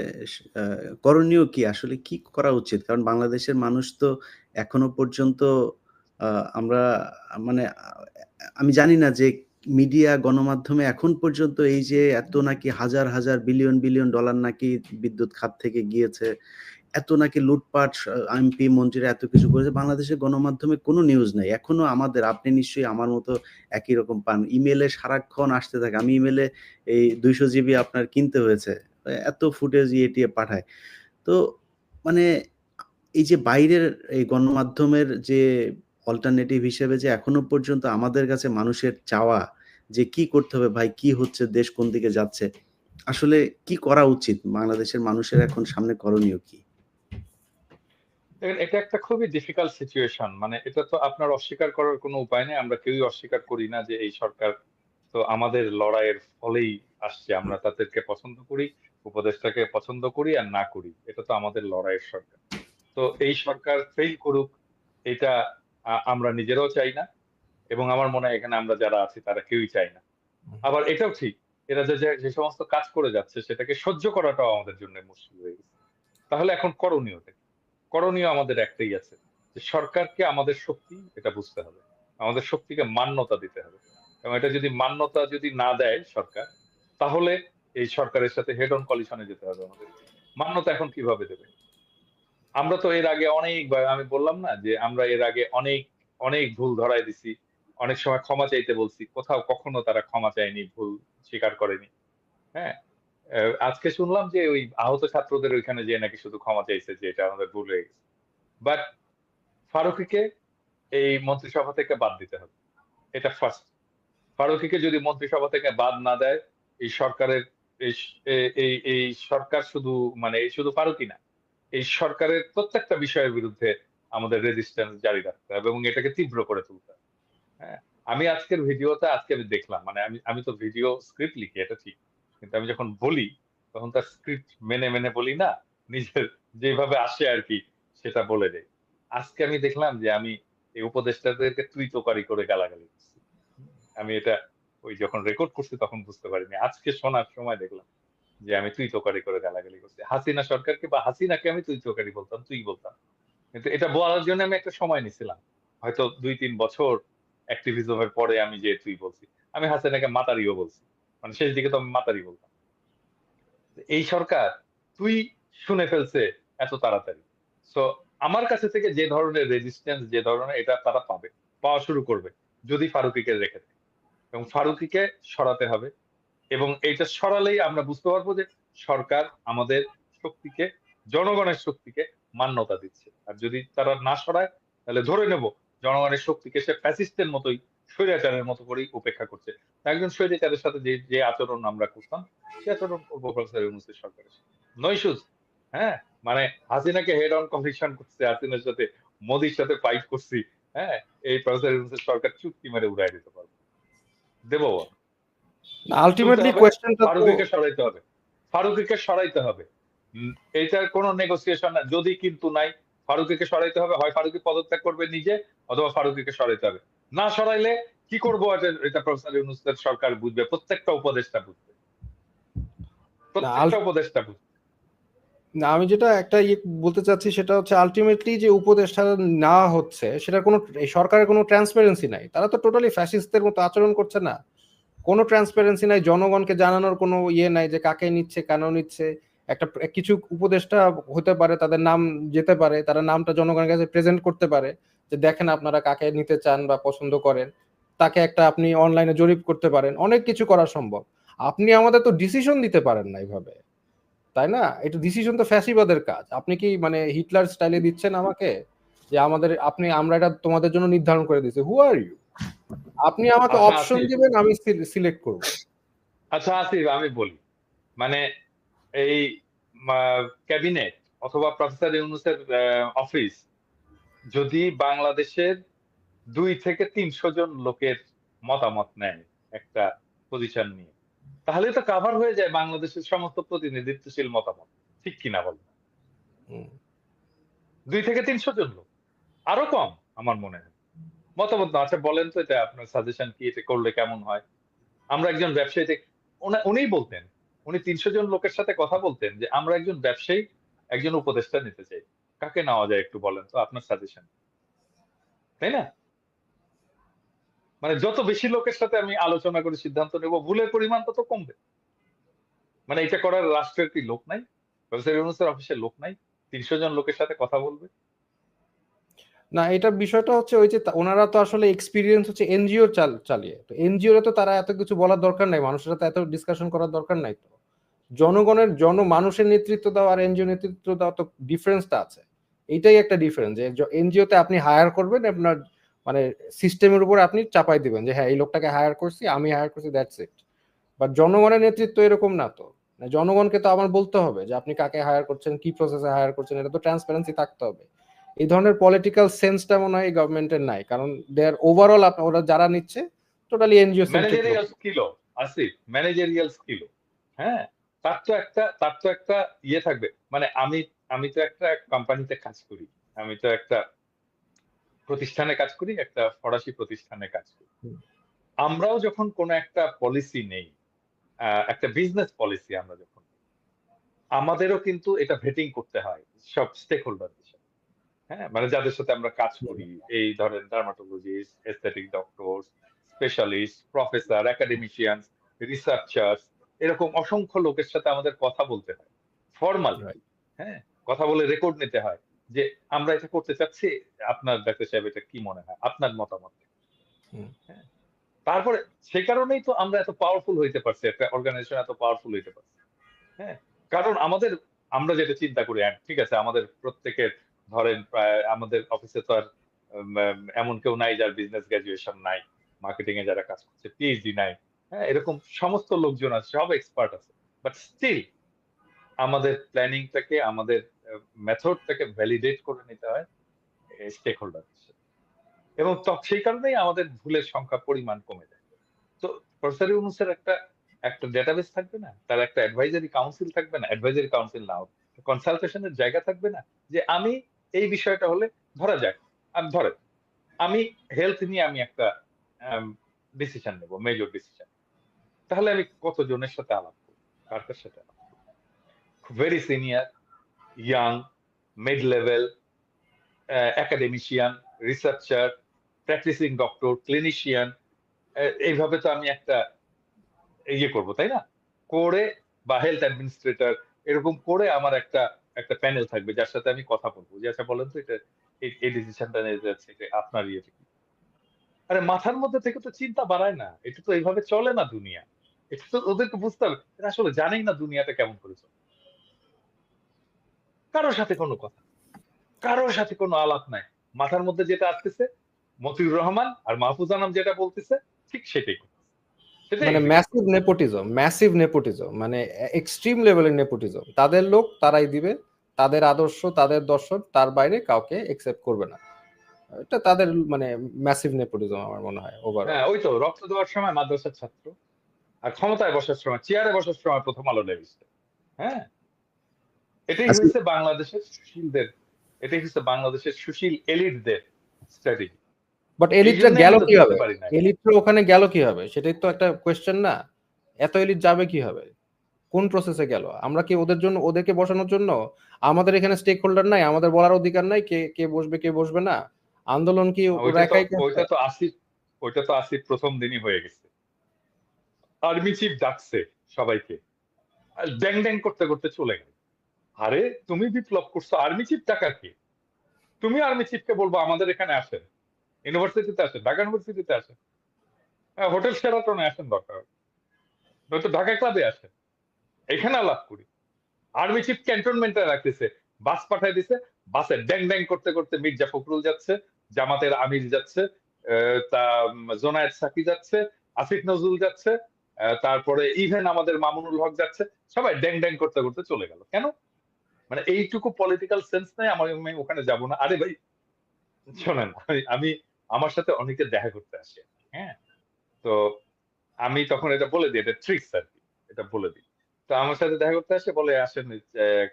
করণীয় কি, আসলে কি করা উচিত? কারণ বাংলাদেশের মানুষ তো এখনো পর্যন্ত আমরা মানে আমি জানি না যে মিডিয়া গণমাধ্যমে এখন পর্যন্ত এই যে এত নাকি হাজার হাজার বিলিয়ন বিলিয়ন ডলার নাকি বিদ্যুৎ খাত থেকে গিয়েছে, এত নাকি লুটপাট, এমপি মন্ত্রীরা এত কিছু করেছে, বাংলাদেশের গণমাধ্যমে কোনো নিউজ নাই এখনো। আপনি নিশ্চয়ই আমার মতো একই রকম পান, ইমেলে সারাক্ষণ আসতে থাকে। আমি ইমেলে এই 200 জিবি আপনার কিনতে হয়েছে, এত ফুটেজ ইয়ে পাঠায়। তো মানে এই যে বাইরের এই গণমাধ্যমের যে অল্টারনেটিভ হিসেবে যে এখনো পর্যন্ত আমাদের কাছে মানুষের চাওয়া যে কি করতে হবে ভাই, কি হচ্ছে, দেশ কোন দিকে যাচ্ছে, আসলে কি করা উচিত? বাংলাদেশের মানুষের এখন সামনে করণীয় কি? এটা একটা খুবই ডিফিকাল্ট সিচুয়েশন। মানে এটা তো আপনার অস্বীকার করার কোনো উপায় নেই, আমরা কেউই অস্বীকার করি না যে এই সরকার তো আমাদের লড়াইয়ের ফলেই আসছে। আমরা তাদেরকে পছন্দ করি, উপদেষ্টাকে পছন্দ করি আর না করি, এটা তো আমাদের লড়াইয়ের সরকার। তো এই সরকার ফেল করুক, এটা আমরা নিজেরাও চাই না, এবং আমার মনে হয় এখানে আমরা যারা আছি তারা কেউই চাই না। আবার এটাও ঠিক, এরা যে যে যে সমস্ত কাজ করে যাচ্ছে সেটাকে সহ্য করাটাও আমাদের জন্য মুশকিল হয়ে গেছে। তাহলে এখন করণীয়টা কি? করণীয় আমাদের একটাই আছে, যে সরকারকে আমাদের শক্তি এটা বুঝতে হবে, আমাদের শক্তিকে মান্যতা দিতে হবে। এবং এটা যদি মান্যতা যদি না দেয় সরকার, তাহলে এই সরকারের সাথে হেড অন কলিশনে যেতে হবে আমাদের। মান্যতা এখন কিভাবে দেবে? আমরা তো এর আগে অনেকবার, আমি বললাম না যে আমরা এর আগে অনেক অনেক ভুল ধরায় দিছি, অনেক সময় ক্ষমা চাইতে বলছি, কোথাও কখনো তারা ক্ষমা চায়নি, ভুল স্বীকার করেনি। হ্যাঁ, আজকে শুনলাম যে ওই আহত ছাত্রদের ওইখানে যে নাকি শুধু ক্ষমা চাইছে যে এটা আমাদের ভুল হয়ে গেছে। বাট ফারুকীকে এই মন্ত্রিসভা থেকে বাদ দিতে হবে, এটা ফার্স্ট। ফারুকীকে যদি মন্ত্রিসভা থেকে বাদ না দেয়, এই সরকারের এই সরকার শুধু মানে শুধু ফারুকী না, এই সরকারের প্রত্যেকটা বিষয়ের বিরুদ্ধে আমাদের রেজিস্ট্যান্স জারি রাখতে হবে এবং এটাকে তীব্র করে তুলতে হবে। হ্যাঁ, আমি আজকের ভিডিওটা আজকে আমি দেখলাম, মানে আমি তো ভিডিও স্ক্রিপ্ট লিখি, এটা ঠিক, কিন্তু আমি যখন বলি তখন তার স্ক্রিপ্ট মেনে মেনে বলি না, নিজের যেভাবে আসে আর কি সেটা বলে দেয়। আজকে আমি দেখলাম যে আমি এই উপদেষ্টাদেরকে তুই তোকারি করে গালাগালি করছি। আমি এটা ওই যখন রেকর্ড করছি তখন বুঝতে পারিনি, আজকে শোনার সময় দেখলাম যে আমি তুই তোকারি করে গালাগালি করছি। হাসিনা সরকারকে বা হাসিনাকে আমি তুই তোকারি বলতাম, তুই বলতাম, কিন্তু এটা বলার জন্য আমি একটা সময় নিছিলাম, হয়তো 2-3 বছর অ্যাক্টিভিজমের পরে আমি যে তুই বলছি। আমি হাসিনাকে মাতারিও বলছি, মানে শেষ দিকে তো আমি মাতারি বলতাম। এই সরকার তুই শুনে ফেলছে এত তাড়াতাড়ি। সো আমার কাছে থেকে যে ধরনের রেজিস্ট্যান্স, যে ধরনের, এটা তারা পাওয়া শুরু করবে যদি ফারুকীকে রেখে দেয়, এবং ফারুকীকে সরাতে হবে। এবং এইটা সরালেই আমরা বুঝতে পারবো যে সরকার আমাদের শক্তিকে, জনগণের শক্তিকে মান্যতা দিচ্ছে। আর যদি তারা না সরায় তাহলে ধরে নেব জনগণের শক্তিকে সে ফ্যাসিস্টের মতোই, স্বৈরাচারের মতো করেই উপেক্ষা করছে। একজন স্বৈরাচারের সাথে যে যে আচরণ আমরা করতাম, সে আচরণ করবো প্রফেসর ইউনূসের সরকারের সাথে। No issues. হ্যাঁ, মানে হাসিনাকে হেড অন কম্পিটিশন করছে, হাসিনার সাথে মোদির সাথে ফাইট করছি। হ্যাঁ, এই প্রফেসর ইউনূসের সরকার চুক্তি মেরে উড়াই দিতে পারবে, দেবো। তুলতে আলটিমেটলি হবে, কোয়েশ্চেনটা তো ফারুকীকে সরাইতে হবে, ফারুকীকে সরাইতে হবে। এইটার কোনো নেগোসিয়েশন না, যদি কিন্তু নাই। ফারুকীকে সরাইতে হবে, হয় ফারুকী পদত্যাগ করবে নিজে, অথবা ফারুকীকে সরাইতে হবে। না সরাইলে কি করবো এটা প্রফেসর ইউনূসের সরকার বুঝবে, প্রত্যেকটা উপদেষ্টা বুঝবে, না প্রত্যেকটা উপদেষ্টা বুঝবে। না, আমি যেটা একটা বলতে চাচ্ছি সেটা হচ্ছে আলটিমেটলি যে উপদেষ্টা নেওয়া হচ্ছে সেটার কোনো এই সরকারের কোনো ট্রান্সপারেন্সি নাই। তারা তো টোটালি ফ্যাসিস্টদের মতো আচরণ করছে না, কোনো ট্রান্সপারেন্সি নাই, জনগণকে জানানোর কোনো ইয়ে নাই যে কাকে নিচ্ছে কেন নিচ্ছে। একটা কিছু উপদেষ্টা হতে পারে তাদের নাম যেতে পারে, তারা নামটা জনগণের কাছে প্রেজেন্ট করতে পারে যে দেখেন আপনারা কাকে নিতে চান বা পছন্দ করেন, তাকে একটা আপনি অনলাইনে জরিপ করতে পারেন, অনেক কিছু করা সম্ভব। আপনি আমাদের তো ডিসিশন দিতে পারেন না এইভাবে, তাই না? এটা ডিসিশন তো ফ্যাসিবাদের কাজ। আপনি কি মানে হিটলার স্টাইলে দিচ্ছেন আমাকে যে আমরা এটা তোমাদের জন্য নির্ধারণ করে দিয়েছি? হু আর ইউ? আপনি আমাকে আচ্ছা অপশন আসিফ, দিবেন, আমি সিলেক্ট করব। আচ্ছা আসিফ, আমি বলি, মানে এই ক্যাবিনেট অথবা প্রফেসর ইউনূসের অফিস যদি বাংলাদেশের 200-300 জন লোকের মতামত নেয় একটা পজিশন নিয়ে, তাহলে তো কাভার হয়ে যায় বাংলাদেশের সমস্ত প্রতিনিধিত্বশীল মতামত, ঠিক কিনা বল? হুম। 200-300 জন লোক, আরো কম আমার মনে হয় মতামত না। আচ্ছা বলেন তো, এটা আপনার সাজেশন কি, এটা করলে কেমন হয়? আমরা একজন ব্যবসায়ী উনিই বলতেন, উনি 300 জন লোকের সাথে কথা বলতেন যে আমরা একজন ব্যবসায়ী একজন উপদেষ্টা নিতে চাই, কাকে নেওয়া যায় একটু বলেন তো আপনার সাজেশন, তাই না? মানে যত বেশি লোকের সাথে আমি আলোচনা করে সিদ্ধান্ত নেব, ভুলের পরিমাণ তত কমবে। মানে এটা করার রাষ্ট্রের কি লোক নাই? প্রফেসর ইউনূসের অফিসে লোক নাই 300 জন লোকের সাথে কথা বলবে? না, এটা বিষয়টা হচ্ছে ওই যে ওনারা তো আসলে এক্সপিরিয়েন্স হচ্ছে এনজিও চালিয়ে, তো এনজিও তো তারা এত কিছু বলার দরকার নাই, মানুষের সাথে এত ডিসকাশন করার দরকার নাই। তো মানুষের নেতৃত্ব দেওয়া আর এনজিও নেতৃত্ব দেওয়া তো ডিফারেন্সটা আছে। এইটাই একটা ডিফারেন্স যে এনজিওতে আপনি হায়ার করবেন আপনার মানে সিস্টেমের উপর আপনি চাপাই দিবেন যে হ্যাঁ এই লোকটাকে হায়ার করছি, আমি হায়ার করছি, দ্যাটস ইট। বাট জনগণের নেতৃত্ব এরকম না তো। মানে জনগণকে তো আমার বলতে হবে যে আপনি কাকে হায়ার করছেন, কি প্রসেসে হায়ার করছেন, এটা তো ট্রান্সপারেন্সি থাকতে হবে। এই ধরনের পলিটিক্যাল সেন্সটা মনে হয় গভর্নমেন্টের নাই, কারণ দেয়ার ওভারঅল ওরা যারা নিচ্ছে টোটালি এনজিও সেন্ট্রিক লোক। ম্যানেজারিয়াল স্কিলও আসিফ, ম্যানেজারিয়াল স্কিলও, হ্যাঁ, তার তো একটা ইয়ে থাকবে। মানে আমি আমি তো একটা কোম্পানিতে কাজ করি, আমি তো একটা প্রতিষ্ঠানে কাজ করি, একটা ফরাসি প্রতিষ্ঠানে কাজ করি। আমরাও যখন কোনো একটা পলিসি নেই, একটা বিজনেস পলিসি আমরা যখন, আমাদেরও কিন্তু এটা ভেটিং করতে হয় সব স্টেক হোল্ডারদের সাথে। হ্যাঁ, মানে যাদের সাথে আমরা কাজ করি, এই ধরেন dermatologist, aesthetic doctor, specialist, professor, academician, researchers, এরকম অসংখ্য লোকের সাথে আমাদের কথা বলতে হয় ফর্মালি। হ্যাঁ, কথা বলে রেকর্ড নিতে হয় যে আমরা এটা করতে চাচ্ছি, আপনার ডাক্তার সাহেব এটা কি মনে হয়, আপনার মতামত। হ্যাঁ, তারপরে সে কারণেই তো আমরা এত পাওয়ারফুল হইতে পারছি, একটা অর্গানাইজেশন এত পাওয়ারফুল হইতে পারছে। হ্যাঁ, কারণ আমরা যেটা চিন্তা করি, ঠিক আছে, আমাদের প্রত্যেকের ধরেন আমাদের অফিসে তো আর এমন কেউ নাই যার বিজনেস গ্রাজুয়েশন নাই। মার্কেটিং এ যারা কাজ করছে, পিএইচডি নাই, হ্যাঁ, এরকম সমস্ত লোকজন আছে, সব এক্সপার্ট আছে, বাট স্টিল আমাদের প্ল্যানিংটাকে, আমাদের মেথডটাকে ভ্যালিডেট করে নিতে হয় স্টেক হোল্ডার, এবং সেই কারণেই আমাদের ভুলের সংখ্যা পরিমাণ কমে যায়। তো প্রফেসর ইউনূসের একটা একটা ডেটাবেস থাকবে না, তার একটা অ্যাডভাইজারি কাউন্সিল থাকবে না, অ্যাডভাইজারি কাউন্সিল নাও কনসালটেশনের জায়গা থাকবে না, যে আমি এই বিষয়টা হলে ধরা যাক, ধরে আমি হেলথ নিয়ে আমি একটা ডিসিশন নেব, মেজর ডিসিশন, তাহলে আমি কতজনের সাথে আলাপ করবো, কার কার সাথে আলাপ করবো? Very senior, young, mid level, academician, researcher, practising doctor, clinician, এইভাবে তো আমি একটা ইয়ে করবো, তাই না? করে, বা হেলথ অ্যাডমিনিস্ট্রেটর, এরকম করে আমার একটা একটা প্যানেল থাকবে যার সাথে আমি কথা বলবো, যে আচ্ছা বলেন তো এটা এই ডিসিশনটা নিয়ে যাচ্ছে, যে আপনার ইয়েটা কি? আরে মাথার মধ্যে থেকে তো চিন্তা বাড়ায় না, এটা তো এইভাবে চলে না দুনিয়া, এটা তো ওদেরকে বুঝতে হবে, এরা আসলে জানেই না দুনিয়াটা কেমন করে চলে। কারোর সাথে কোনো কথা, কারোর সাথে কোনো আলাপ নাই, মাথার মধ্যে যেটা আসতেছে মতিউর রহমান আর মাহফুজ আনাম যেটা বলতেছে ঠিক সেটাই করতেছে, সেটাই মানে ম্যাসিভ নেপোটিজম, মানে এক্সট্রিম লেভেলের নেপোটিজম। তাদের লোক তারাই দিবে, তাদের আদর্শ, তাদের দর্শন, তার বাইরে কাউকে একসেপ্ট করবে না। এটা তাদের মানে ম্যাসিভ নেপোটিজম আমার মনে হয় ওভারঅল। হ্যাঁ, ওই তো রক্ত দেওয়ার সময় মাদ্রাসার ছাত্র, আর ক্ষমতায় বসার সময়, চেয়ারে বসার সময় প্রথম আলো লেভিসটা। হ্যাঁ, এটাই আচ্ছা, হচ্ছে বাংলাদেশের সুশীলদের, এটাই হচ্ছে বাংলাদেশের সুশীল এলিটদের স্ট্র্যাটেজি। বাট এই এলিটরা জন্য গেল আমরা তো বুঝতে কিভাবে? পারি না। এলিটরা ওখানে গেল কিভাবে? সেটাই তো একটা কোয়েশ্চেন না? এত এলিট যাবে কিভাবে? কোন প্রসেসে গেল? আমরা কি ওদের জন্য, ওদেরকে বসানোর জন্য? আমাদের এখানে স্টেক হোল্ডার নাই, আমাদের বলার অধিকার নাই কে কে বসবে কে বসবে না? আন্দোলন কি ওরা একাই করছে? ওইটা তো আসিফ প্রথম দিনই হয়ে গেছে, আর্মি চিফ ডাকছে সবাইকে, আর ড্যাং ড্যাং করতে করতে চলে গেল। আরে তুমি বিপ্লব করছো, আর্মি চিফ ডাকার কি? তুমি আর্মি চিফকে বলবো আমাদের এখানে আসেন, ইউনিভার্সিটিতে আসেন, ঢাকা ইউনিভার্সিটিতে আসেন, হোটেল শেরাটনে আসেন, দরকার নয়তো ঢাকা ক্লাবে আসেন, এখানে আলাপ করি। আর্মি চিফ ক্যান্টনমেন্টে রাখতেছে, বাস পাঠাই দিছে, বাসে ড্যাং ড্যাং করতে করতে মির্জা ফখরুল যাচ্ছে, জামাতের আমির যাচ্ছে, তা জোনায়েদ সাকি যাচ্ছে, আসিফ নজরুল যাচ্ছে, তারপরে ইভেন আমাদের মামুনুল হক যাচ্ছে, সবাই ড্যাং ড্যাং করতে করতে চলে গেল। কেন? মানে এইটুকু পলিটিক্যাল সেন্স নেই আমার, আমি ওখানে যাব না। আরে ভাই শোনেন, আমি আমার সাথে অনেকে দেখা করতে আসে, হ্যাঁ, তো আমি তখন এটা বলে দিই, এটা ট্রিক্স আর কি, এটা বলে দিই। তো আমার সাথে দেখা করতে আসে, বলে আসেন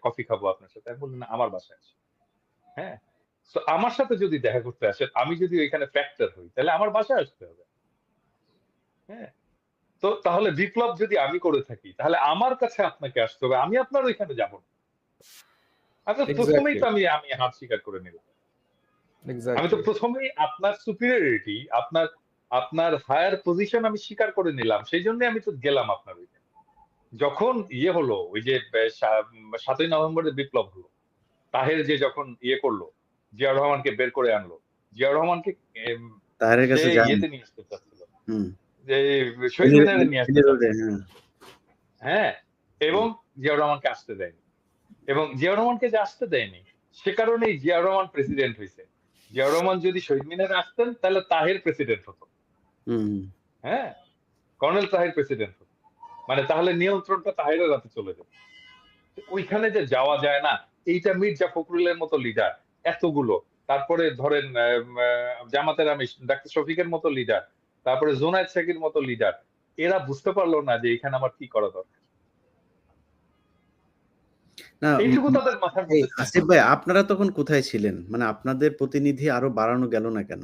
কফি খাবো আপনার সাথে, আমি বললাম না, আমার বাসায় আসে। হ্যাঁ, তো আমার সাথে যদি দেখা করতে আসেন, আমি যদি ওইখানে ফ্যাক্টর হই, তাহলে আমার বাসায় আসতে হবে। হ্যাঁ, তো তাহলে বিপ্লব যদি আমি করে থাকি, তাহলে আমার কাছে আপনাকে আসতে হবে, আমি আপনার ওইখানে যাবো না। আচ্ছা, প্রথমেই এক্স্যাক্টলি, তো আমি আমি হাত স্বীকার করে নিলাম, আমি তো এক্স্যাক্টলি। প্রথমেই আপনার সুপিরিয়রিটি, আপনার আপনার হায়ার পজিশন আমি স্বীকার করে নিলাম, সেই জন্য আমি তো গেলাম আপনার ওইখানে। যখন ইয়ে হলো, ওই যে 7ই নভেম্বরের বিপ্লব হলো, তাহের যে যখন ইয়ে করলো, জিয়াউর রহমানকে বের করে আনলো, জিয়াউর রহমানকে তাহেরের সে কাছে যান। ইয়েতে নিয়ে আসতে চাচ্ছিল, হুম। যে শহীদ মিনারে নিয়ে আসতে রোডে, চাচ্ছিল। হ্যাঁ। হ্যাঁ, এবং জিয়াউর রহমানকে আসতে দেয়নি, এবং জিয়াউর রহমানকে যে আসতে দেয়নি, সে কারণেই জিয়াউর রহমান প্রেসিডেন্ট হয়েছে। জিয়াউর রহমান যদি শহীদ মিনারে আসতেন, তাহলে তাহের প্রেসিডেন্ট হতো। হুম। হ্যাঁ, কর্নেল তাহের প্রেসিডেন্ট হতো, মানে তাহলে নিয়ন্ত্রণটা তাহেরের হাতে চলে যেত। ওইখানে যে যাওয়া যায় না, এইটা মির্জা ফখরুলের মতো লিডার এতগুলো, তারপরে ধরেন জামাতের আমির ডাক্তার শফিকের মতো লিডার, তারপরে জোনায়েদ সাকির মতো লিডার, এরা বুঝতে পারলো না যে এখানে আমার কি করা দরকার। না, এইটুকু তাদের মাথার এই মধ্যে ছিল আসিফ না। ভাই আপনারা তখন কোথায় ছিলেন? মানে আপনাদের প্রতিনিধি আরো বাড়ানো গেল না কেন?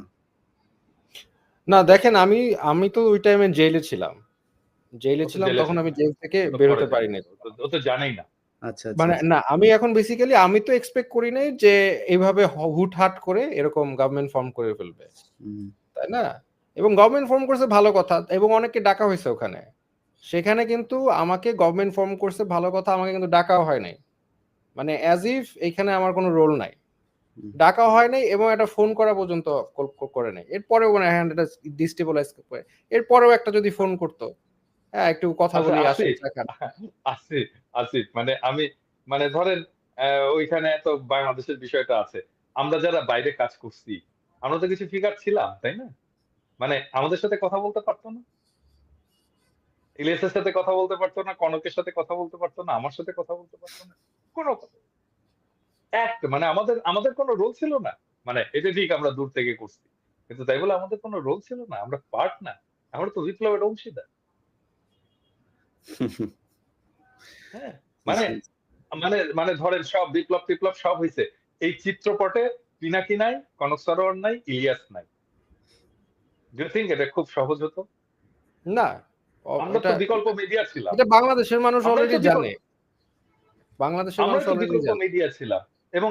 না দেখেন, আমি আমি তো ওই টাইমে জেলে ছিলাম, ও তো জেলে তখন ছিল আমি না, জেল থেকে ও তো পরে বেরোতে জানে, পারিনি। ও তো জানেই না। আচ্ছা, আচ্ছা, মানে আচ্ছা। না, আমি এখন বেসিক্যালি আমি তো এক্সপেক্ট করি নাই যে এইভাবে হুটহাট করে এরকম গভর্নমেন্ট ফর্ম করে ফেলবে, হুম। তাই না? এবং গভর্নমেন্ট ফর্ম করছে ভালো কথা, এবং অনেককে ডাকা হয়েছে ওখানে। সেখানে কিন্তু আমাকে গভর্নমেন্ট ফর্ম করছে ভালো কথা, আমাকে কিন্তু ডাকাও হয় নাই, মানে অ্যাজ ইফ এখানে আমার কোনো রোল নাই। হুম। ডাকা হয় নাই এবং একটা ফোন করা পর্যন্ত করে নাই। এরপরেও মানে হ্যান্ড এটা ডিস্টেবলাইজ করে, এরপরেও একটা যদি ফোন করতো, হ্যাঁ একটু কথা আচ্ছা, বলি আসেন আসিফ, চা খান। আসিফ, আসিফ, মানে আমি, মানে ধরেন ওইখানে তো বাংলাদেশের বিষয়টা আছে, আমরা যারা বাইরে কাজ করছি, আমরা তো কিছু ফিগার ছিলাম, তাই না? মানে আমাদের সাথে কথা বলতে পারতো না, ইলিয়াসের সাথে কথা বলতে পারতো না, কনকের সাথে কথা বলতে পারতো না, আমার সাথে কথা বলতে পারতো না, কোনো মানে আমাদের আমাদের কোনো রোল ছিল না। মানে এটা ঠিক আমরা দূর থেকে করছি, কিন্তু তাই বলে আমাদের কোনো রোল ছিল না, আমরা পার্ট না, আমরা তো বিপ্লবের অংশীদার। হ্যাঁ, মানে মানে মানে ধরেন সব বিপ্লব টিপ্লব সব হয়েছে, এই চিত্রপটে পিনাকি নাই, কনক সরোয়ার নাই, ইলিয়াস নাই। ডু থিঙ্ক এটা খুব সহজ হতো? না, আমরা এটা তো বিকল্প মিডিয়া ছিলাম, এটা বাংলাদেশের মানুষ আমরাই অলরেডি তো বিকল্প জানে, বাংলাদেশের মানুষ আমরাই তো অলরেডি বিকল্প জানে। মিডিয়া ছিলাম, এবং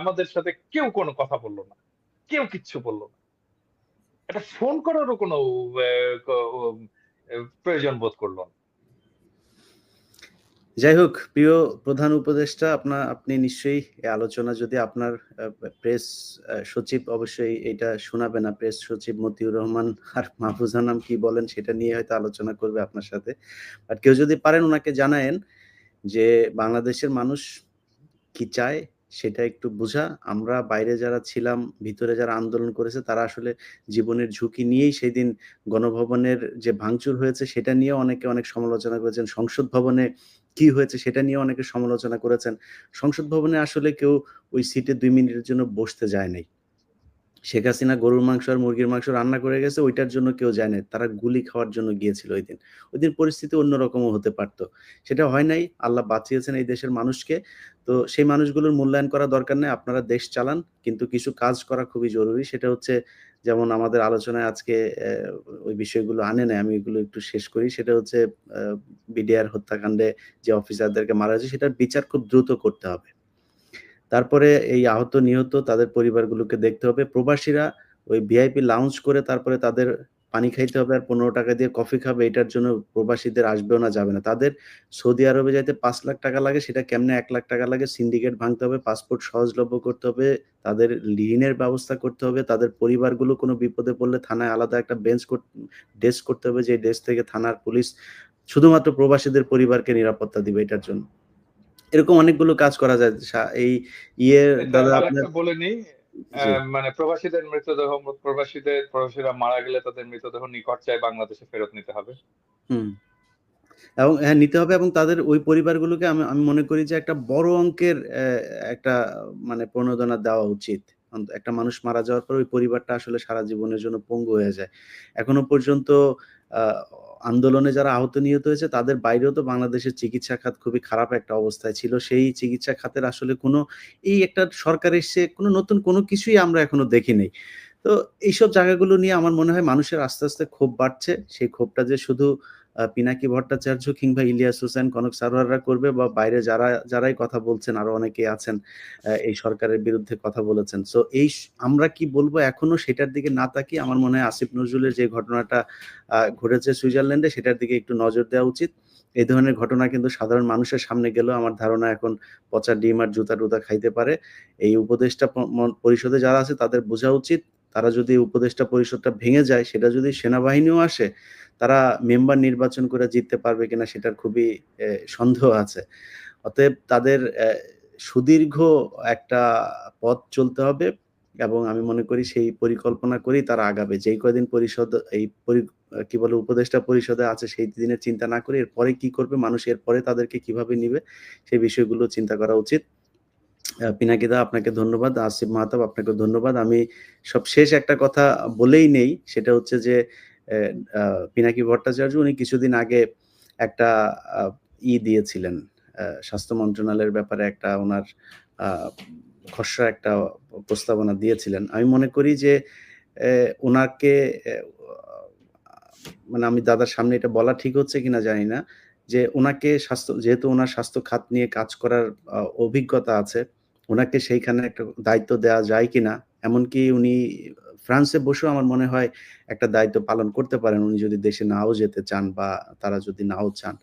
আমাদের সাথে কেউ কোনো কথা বললো না, কেউ কিচ্ছু বললো না, একটা ফোন করারও কোনো প্রয়োজন বোধ করলো না। যাই হোক, প্রিয় প্রধান উপদেষ্টা, আপনি নিশ্চয়ই এই আলোচনা যদি আপনার প্রেস সচিব অবশ্যই এটা শোনাবে না, প্রেস সচিব মতিউর রহমান আর মাহফুজা নাম কি বলেন সেটা নিয়ে হয়তো আলোচনা করবে আপনার সাথে। বাট কেউ যদি পারেন ওনাকে জানায়েন যে বাংলাদেশের মানুষ কি চায় সেটা একটু বোঝা। আমরা বাইরে যারা ছিলাম, ভিতরে যারা আন্দোলন করেছে তারা আসলে জীবনের ঝুঁকি নিয়েই সেদিন গণভবনের যে ভাঙচুর হয়েছে সেটা নিয়ে অনেকে অনেক সমালোচনা করেছেন। সংসদ ভবনে কি হয়েছে সেটা নিয়ে অনেকে সমালোচনা করেছেন। সংসদ ভবনে আসলে কেউ ওই সিটে ২ মিনিটের জন্য বসতে যায় নাই। শেখ হাসিনা গরুর মাংস আর মুরগির মাংস রান্না করে গেছে, ওইটার জন্য কেউ যায় নাই। তারা গুলি খাওয়ার জন্য গিয়েছিল ঐদিন। ওইদিন পরিস্থিতি অন্যরকমও হতে পারত। সেটা হয় নাই। আল্লাহ বাঁচিয়েছেন এই দেশের মানুষকে। তো সেই মানুষগুলোর মূল্যায়ন করা দরকার নাই। আপনারা দেশ চালান। কিন্তু কিছু কাজ করা খুবই জরুরি। সেটা হচ্ছে, যেমন আমাদের আলোচনায় আজকে ওই বিষয়গুলো আনে নাই। আমি এগুলো একটু শেষ করি। সেটা হচ্ছে আ বিডিআর হত্যাকাণ্ডে যে অফিসারদেরকে মারা হয়েছে সেটার বিচার খুব দ্রুত করতে হবে। তারপরে এই আহত নিহত তাদের পরিবারগুলোকে দেখতে হবে। প্রবাসীরা ওই ভিআইপি লাউঞ্জ করে তারপরে তাদের পানি খাইতে হবে আর ৳১৫ দিয়ে কফি খাবে, এটার জন্য প্রবাসীদের আসবেও না, যাবে না। তাদের সৌদি আরবে যাইতে ৳৫,০০,০০০ লাগে, সেটা কেমনে ৳১,০০,০০০ লাগে? সিন্ডিকেট ভাঙতে হবে, পাসপোর্ট সহজলভ্য করতে হবে, তাদের ঋণের ব্যবস্থা করতে হবে, তাদের পরিবারগুলো কোনো বিপদে পড়লে থানায় আলাদা একটা ডেস্ক করতে হবে, যে ডেস্ক থেকে থানার পুলিশ শুধুমাত্র প্রবাসীদের পরিবারকে নিরাপত্তা দিবে এটার জন্য। এরকম অনেকগুলো কাজ করা যায়। এই ইয়ে এটা দাদা আপনার আরেকটা বলে নিই, জি, মানে প্রবাসীরা মারা গেলে তাদের মৃতদেহ নিকট চায় বাংলাদেশে ফেরত নিতে হবে। হুম। এবং হ্যাঁ, নিতে হবে এবং তাদের ওই পরিবারগুলোকে আমি আমি মনে করি যে একটা বড় অঙ্কের একটা মানে প্রণোদনা দেওয়া উচিত। একটা মানুষ মারা যাওয়ার পর ওই পরিবারটা আসলে সারা জীবনের জন্য পঙ্গু হয়ে যায়। এখনো পর্যন্ত আ আন্দোলনে যারা আহত নিহত হয়েছে তাদের বাইরেও তো বাংলাদেশের চিকিৎসা খাত খুবই খারাপ একটা অবস্থায় ছিল। সেই চিকিৎসা খাতের আসলে কোনো, এই একটা সরকার এসছে, কোনো নতুন কোনো কিছুই আমরা এখনো দেখি নাই। তো এইসব জায়গাগুলো নিয়ে আমার মনে হয় মানুষের আস্তে, আস্তে ক্ষোভ বাড়ছে। সেই ক্ষোভটা যে শুধু পিনাকি ভট্টাচার্য কিংবা ইলিয়াস হোসেন, কনক সারোয়াররা করবে বা বাইরে যারাই কথা বলছেন, আরো অনেকেই আছেন এই সরকারের বিরুদ্ধে কথা বলেছেন। সো আমরা কি বলবো এখনো সেটার দিকে না তাকিয়ে আমার মনে হয় আসিফ নজরুলের যে ঘটনাটা ঘটেছে সুইজারল্যান্ডে সেটার দিকে একটু নজর দেওয়া উচিত। এই ধরনের ঘটনা কিন্তু সাধারণ মানুষের সামনে গেলেও আমার ধারণা এখন পচা ডিম আর জুতা-টুতা খাইতে পারে। এই উপদেষ্টা পরিষদে যারা আছে তাদের বোঝা উচিত, তারা যদি উপদেষ্টা পরিষদটা ভেঙে যায়, সেটা যদি সেনাবাহিনীও আসে, তারা মেম্বার নির্বাচন করে জিততে পারবে কিনা সেটার খুবই সন্দেহ আছে। অতএব তাদের সুদীর্ঘ একটা পথ চলতে হবে এবং আমি মনে করি সেই পরিকল্পনা করেই তারা আগাবে। যেই কয়দিন পরিষদ এই পরি আ কি বলে উপদেষ্টা পরিষদে আছে সেই দিনের চিন্তা না করে এরপরে কি করবে, মানুষ এরপরে তাদেরকে কিভাবে নিবে সেই বিষয়গুলো চিন্তা করা উচিত। পিনাকিদা আপনাকে ধন্যবাদ। আসিফ মাহতাব আপনাকেও ধন্যবাদ। আমি সবশেষ একটা কথা বলেই নেই, সেটা হচ্ছে যে এ আ পিনাকি ভট্টাচার্য উনি কিছুদিন আগে একটা আ দিয়েছিলেন। স্বাস্থ্য মন্ত্রণালয়ের ব্যাপারে একটা উনার আ খসড়া একটা প্রস্তাবনা দিয়েছিলেন। আমি মনে করি যে উনাকে এ মানে আমি দাদার সামনে এটা বলা ঠিক হচ্ছে কিনা জানি না। যে উনাকে যেহেতু উনার স্বাস্থ্য খাত নিয়ে কাজ করার অভিজ্ঞতা আছে, উনাকে সেইখানে একটা দায়িত্ব দেওয়া যায় কিনা? এমনকি উনি ফ্রান্সে বসেও আমার মনে হয় একটা দায়িত্ব পালন করতে পারেন, উনি যদি দেশে নাও যেতে চান বা তারা যদি নাও চান।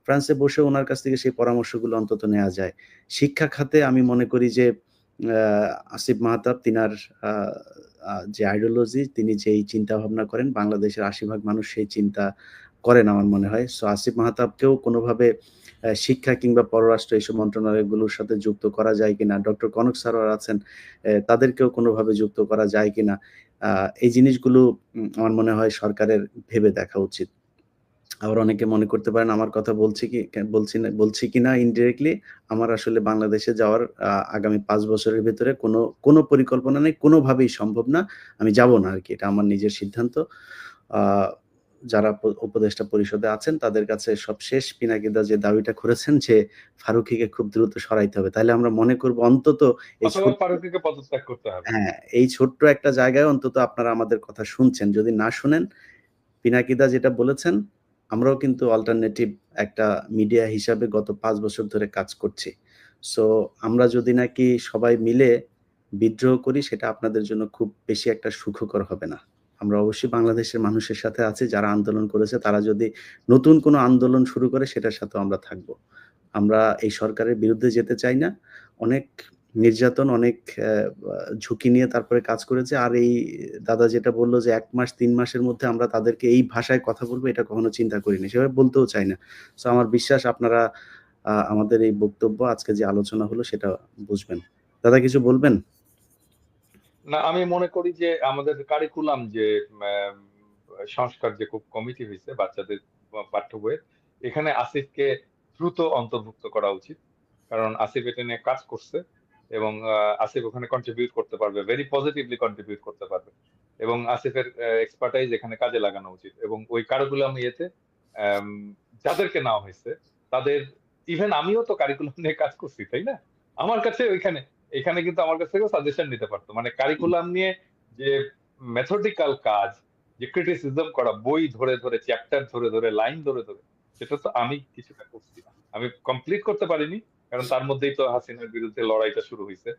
ফ্রান্সে বসেও উনার কাছ থেকে সেই পরামর্শগুলো অন্তত নেয়া যায়। শিক্ষা খাতে আমি মনে করি যে আ আসিফ মাহতাব তিনার আ আ যে আইডিওলজি, তিনি যেই চিন্তাভাবনা করেন বাংলাদেশের ৮০ ভাগ মানুষ সেই চিন্তা করেন আমার মনে হয়। সো আসিফ মাহতাবকেও কোনোভাবে শিক্ষা কিংবা পররাষ্ট্র এইসব মন্ত্রণালয়গুলোর সাথে যুক্ত করা যায় কিনা, ডক্টর কনক স্যারও আছেন, তাদেরকেও কোনোভাবে যুক্ত করা যায় কিনা, এই জিনিসগুলো আমার মনে হয় সরকারের ভেবে দেখা উচিত। আবার অনেকে মনে করতে পারেন আমার কথা বলছি কিনা ইনডিরেক্টলি, আমার আসলে বাংলাদেশে যাওয়ার আগামী ৫ বছরের ভেতরে কোনো পরিকল্পনা নেই, কোনোভাবেই সম্ভব না। আমি যাব না আরকি। এটা আমার নিজের সিদ্ধান্ত। আ যারা উপদেষ্টা পরিষদে আছেন তাদের কাছে সবশেষ পিনাকিদা যে দাবিটা করেছেন যে ফারুকীকে খুব দ্রুত সরাইতে হবে। তাইলে আমরা মনে করব অন্তত এই অথবা ছোট্ট, ফারুকীকে পদত্যাগ করতে হবে। হ্যাঁ, এই ছোট্ট একটা জায়গায় অন্তত আপনারা আমাদের কথা শুনছেন। যদি না শুনেন, পিনাকিদা যেটা বলেছেন, আমরাও কিন্তু অল্টারনেটিভ একটা মিডিয়া হিসাবে গত ৫ বছর ধরে কাজ করছি। সো আমরা যদি নাকি সবাই মিলে বিদ্রোহ করি, সেটা আপনাদের জন্য খুব বেশি একটা সুখকর হবে না। আমরা অবশ্যই বাংলাদেশের মানুষের সাথে আছি, যারা আন্দোলন করেছে তারা যদি নতুন কোনো আন্দোলন শুরু করে সেটার সাথেও আমরা থাকব। আমরা এই সরকারের বিরুদ্ধে যেতে চাই না। অনেক নির্যাতন, অনেক ঝুঁকি নিয়ে তারপরে কাজ করেছে। আর এই দাদা যেটা বলল যে ১ মাস ৩ মাসের মধ্যে আমরা তাদেরকে এই ভাষায় কথা বলবো, এটা কখনো চিন্তা করিনি। সেভাবে বলতেও চাই না। সো আমার বিশ্বাস আপনারা আমাদের এই বক্তব্য, আজকে যে আলোচনা হলো সেটা বুঝবেন। দাদা কিছু বলবেন? না, আমি মনে করি যে আমাদের কারিকুলাম যে সংস্কার যে কমিটি হয়েছে বাচ্চাদের পাঠ্য বইয়ের, এখানে আসিফকে দ্রুত অন্তর্ভুক্ত করা উচিত। কারণ আসিফ এটা নিয়ে কাজ করছে এবং আসিফ ওখানে কন্ট্রিবিউট করতে পারবে, ভেরি পজিটিভলি কন্ট্রিবিউট করতে পারবে, এবং আসিফের এক্সপার্টাইজ এখানে কাজে লাগানো উচিত। এবং ওই কারিকুলাম ইয়েতে আম, যাদেরকে নেওয়া হয়েছে তাদের, ইভেন আমিও তো কারিকুলাম নিয়ে কাজ করছি, তাই না? আমার কাছে ওইখানে এখানে কিন্তু আমার কাছ থেকেও সাজেশন নিতে পারতো, মানে কারিকুলাম নিয়ে যে মেথডিক্যাল কাজ, যে ক্রিটিসিজম করা, বই ধরে ধরে, চ্যাপ্টার ধরে ধরে, লাইন ধরে ধরে, সেটা তো আমি কিছুটা করছি না, আমি কমপ্লিট করতে পারিনি, কারণ তার মধ্যেই তো হাসিনার বিরুদ্ধে লড়াইটা শুরু হয়েছে।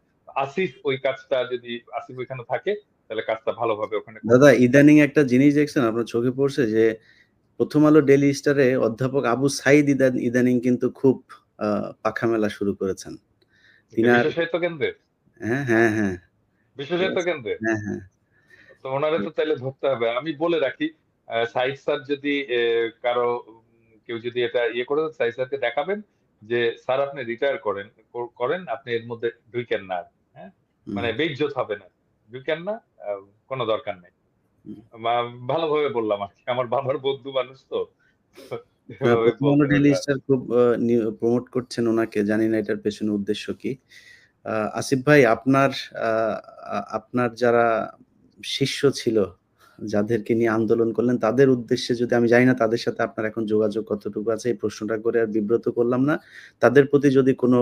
আসিফ ওই কাজটা, যদি আসিফ ওইখানে থাকে তাহলে কাজটা ভালোভাবে ওখানে দাদা করবে। ইদানিং একটা জিনিস দেখছেন, আপনার চোখে পড়ছে যে প্রথম আলো ডেইলি স্টারে অধ্যাপক আবু সাঈদ ইদানিং কিন্তু খুব পাখা মেলা শুরু করেছেন। তিনার, বিশ্ব সাহিত্য কেন্দ্রের, হ্যাঁ, হ্যাঁ, হ্যাঁ। বিশ্ব ঠিক সাহিত্য আছে। কেন্দ্রের হ্যাঁ, হ্যাঁ। তো ওনারে তো তাইলে ধরতে হবে। আমি বলে রাখি, সাইদ স্যার যদি কারো কেউ যদি এটা ইয়ে করে, সাইদ স্যারকে দেখাবেন যে স্যার আপনি রিটায়ার করেন, আপনি এর মধ্যে ঢুকেন না আর। হ্যাঁ, হুম, মানে বেইজ্জত হবে না, ঢুকেন না, কোনো দরকার নেই। হুম। ভালোভাবে বললাম আর কি, আমার বাবার বন্ধু মানুষ তো, না, এভাবে প্রথম আলো বলতে ডেইলি পারবে আর। স্টার খুব প্রমোট করছেন ওনাকে। জানি না এটার পেছনে উদ্দেশ্য কি? আসিফ ভাই, আ আপনার যারা শিষ্য ছিল, যাদেরকে নিয়ে আন্দোলন করলেন, তাদের উদ্দেশ্যে যদি, আমি জানি না তাদের সাথে আপনার এখন যোগাযোগ কতটুকু আছে, এই প্রশ্নটা করে আর বিব্রত করলাম না। তাদের প্রতি যদি কোনো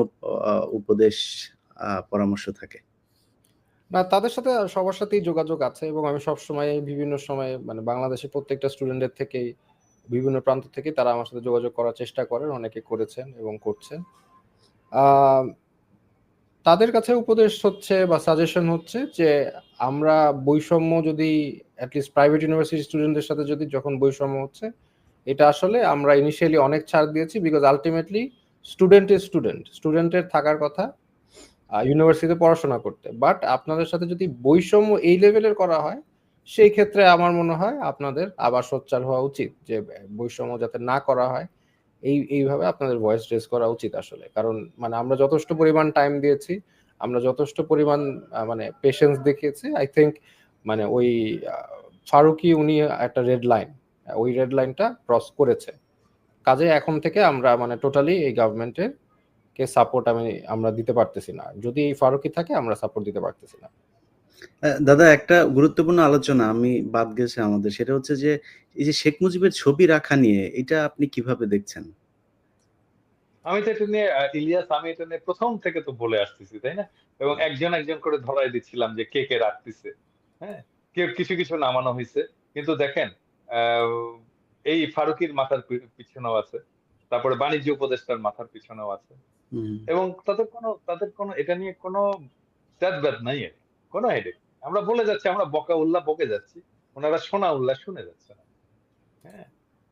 উপদেশ, পরামর্শ থাকে? না, তাদের সাথে সবার সাথেই যোগাযোগ আছে, এবং আমি সবসময় বিভিন্ন সময়ে মানে বাংলাদেশের প্রত্যেকটা স্টুডেন্টের থেকেই, বিভিন্ন প্রান্ত থেকে তারা আমার সাথে যোগাযোগ করার চেষ্টা করেন, অনেকে করেছেন এবং করছেন। আহ, তাদের কাছে উপদেশ হচ্ছে বা সাজেশন হচ্ছে যে আমরা বৈষম্য যদি, অ্যাটলিস্ট প্রাইভেট ইউনিভার্সিটি স্টুডেন্টদের সাথে যদি যখন বৈষম্য হচ্ছে, এটা আসলে আমরা ইনিশিয়ালি অনেক ছাড় দিয়েছি, বিকজ আলটিমেটলি স্টুডেন্টের থাকার কথা ইউনিভার্সিটিতে পড়াশোনা করতে, বাট আপনাদের সাথে যদি বৈষম্য এই লেভেলের করা হয়, সেই ক্ষেত্রে আমার মনে হয় আপনাদের আবার সোচ্চার হওয়া উচিত, যে বৈষম্য যাতে না করা হয়, এইভাবে আপনাদের ভয়েস রেজ করা উচিত আসলে। কারণ মানে আমরা যথেষ্ট পরিমাণ টাইম দিয়েছি, আমরা যথেষ্ট পরিমাণ মানে পেশেন্স দেখিয়েছি, আই থিঙ্ক মানে ওই ফারুকি উনি একটা রেড লাইন, ওই রেড লাইনটা ক্রস করেছে। কাজে এখন থেকে আমরা মানে টোটালি এই গভর্নমেন্টের কে সাপোর্ট আমরা দিতে পারতেছি না, যদি এই ফারুকি থাকে আমরা সাপোর্ট দিতে পারতেছি না। দাদা একটা গুরুত্বপূর্ণ আলোচনা আমি বাদ গেছে আমাদের, সেটা হচ্ছে যে এই যে শেখ মুজিবের ছবি রাখা নিয়ে, এটা আপনি কিভাবে দেখছেন? আমি তো এটা নিয়ে ইলিয়াস, আমি এটা নিয়ে প্রথম থেকে তো বলে আসতেছি, তাই না? এবং একজন একজন করে ধরাই দিচ্ছিলাম যে কে কে রাখতেছে। হ্যাঁ, কেউ কিছু কিছু নামানো হয়েছে, কিন্তু দেখেন আহ, এই ফারুকির মাথার পিছনেও আছে, তারপরে বাণিজ্য উপদেষ্টার মাথার পিছনেও আছে, হুম। এবং তাদের কোনো এটা নিয়ে কোনো ব্যাদ নাই আর কি, কোনো হেডেক। আমরা বলে যাচ্ছি, আমরা বকা উল্লাহ বকে যাচ্ছি, ওনারা শোনা উল্লাহ শুনে যাচ্ছে না। হ্যাঁ,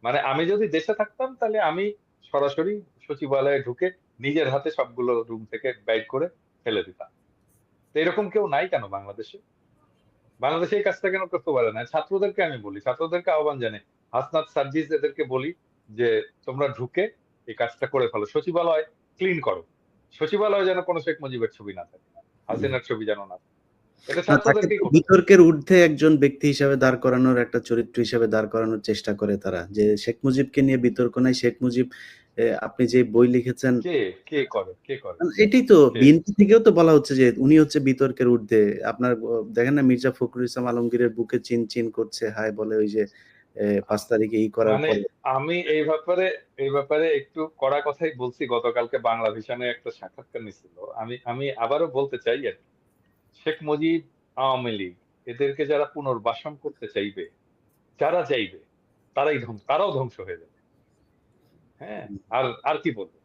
মানে আমি যদি দেশে থাকতাম তাহলে আমি সরাসরি সচিবালয়ে ঢুকে নিজের হাতে সবগুলো রুম থেকে বাইর করে ফেলে দিতাম। তো এরকম কেউ নাই কেন বাংলাদেশে? বাংলাদেশে এই কাজটা কেন করতে পারে না? ছাত্রদেরকে আমি বলি, ছাত্রদেরকে আহ্বান জানাই, হাসনাত সার্জিস এদেরকে বলি যে তোমরা ঢুকে এই কাজটা করে ফেলো, সচিবালয় ক্লিন করো, সচিবালয় যেন কোনো শেখ মুজিবের ছবি না থাকে, হাসিনার ছবি যেন না থাকে। এটা না, তাকে ছাত্রদেরকেই তো করতে হবে। বিতর্কের ঊর্ধ্বে একজন ব্যক্তি হিসাবে দাঁড় করানোর, একটা চরিত্র হিসাবে দাঁড় করানোর চেষ্টা করে তারা, যে শেখ মুজিবকে নিয়ে বিতর্ক নাই, শেখ মুজিব আপনি যে বই লিখেছেন, কে কে করে কে করে এটাই তো কে? বিএনপি থেকেও তো বলা হচ্ছে যে উনি হচ্ছে বিতর্কের ঊর্ধ্বে। আপনার দেখেন না, মির্জা ফখরুল ইসলাম আলমগীরের বুকে চিন চিন করছে, হায় বলে ওই যে 5 তারিখে করার মানে পরে। আমি এই ব্যাপারে একটু কড়া কথাই বলছি, গতকালকে বাংলা ভিশনে একটা সাক্ষাৎকার নিছিল। আমি আমি আবারও বলতে চাই আর কি, শেখ মুজিব, আওয়ামী লীগ এদেরকে যারা পুনর্বাসন করতে চাইবে, যারা চাইবে তারাও ধ্বংস হয়ে যাবে। হ্যাঁ, আর আর কি বলবো,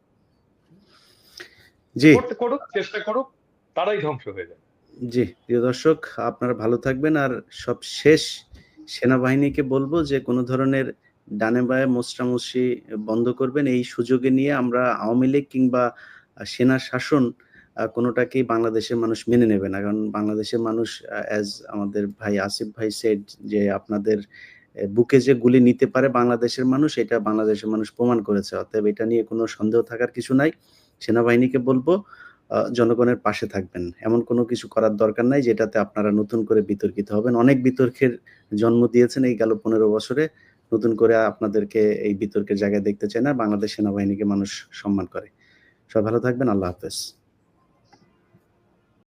জি, করতে করুক, চেষ্টা করুক, তারাই ধ্বংস হয়ে যাবে। জি, প্রিয় দর্শক, আপনারা ভালো থাকবেন। আর সব শেষ, সেনাবাহিনীকে বলবো যে কোনো ধরনের ডানে বায়ে মোস্টামুষ্টি বন্ধ করবেন। এই সুযোগে নিয়ে আমরা আওয়ামী লীগ কিংবা সেনা শাসন কোনোটাকেই বাংলাদেশের মানুষ মেনে নেবে না। কারণ বাংলাদেশের মানুষ, অ্যাজ আমাদের ভাই আসিফ ভাই সেড, যে আপনাদের বুকে যে গুলি নিতে পারে বাংলাদেশের মানুষ, এটা বাংলাদেশের মানুষ প্রমাণ করেছে। অতএব এটা নিয়ে কোনো সন্দেহ থাকার কিছু নাই। সেনাবাহিনীকে বলবো জনগণের পাশে থাকবেন। এমন কোনো কিছু করার দরকার নাই যেটাতে আপনারা নতুন করে বিতর্কিত হবেন। অনেক বিতর্কের জন্ম দিয়েছেন এই গেল 15 বছরে। নতুন করে আপনাদেরকে এই বিতর্কের জায়গায় দেখতে চায় না। বাংলাদেশ সেনাবাহিনীকে মানুষ সম্মান করে। সবাই ভালো থাকবেন। আল্লাহ হাফেজ।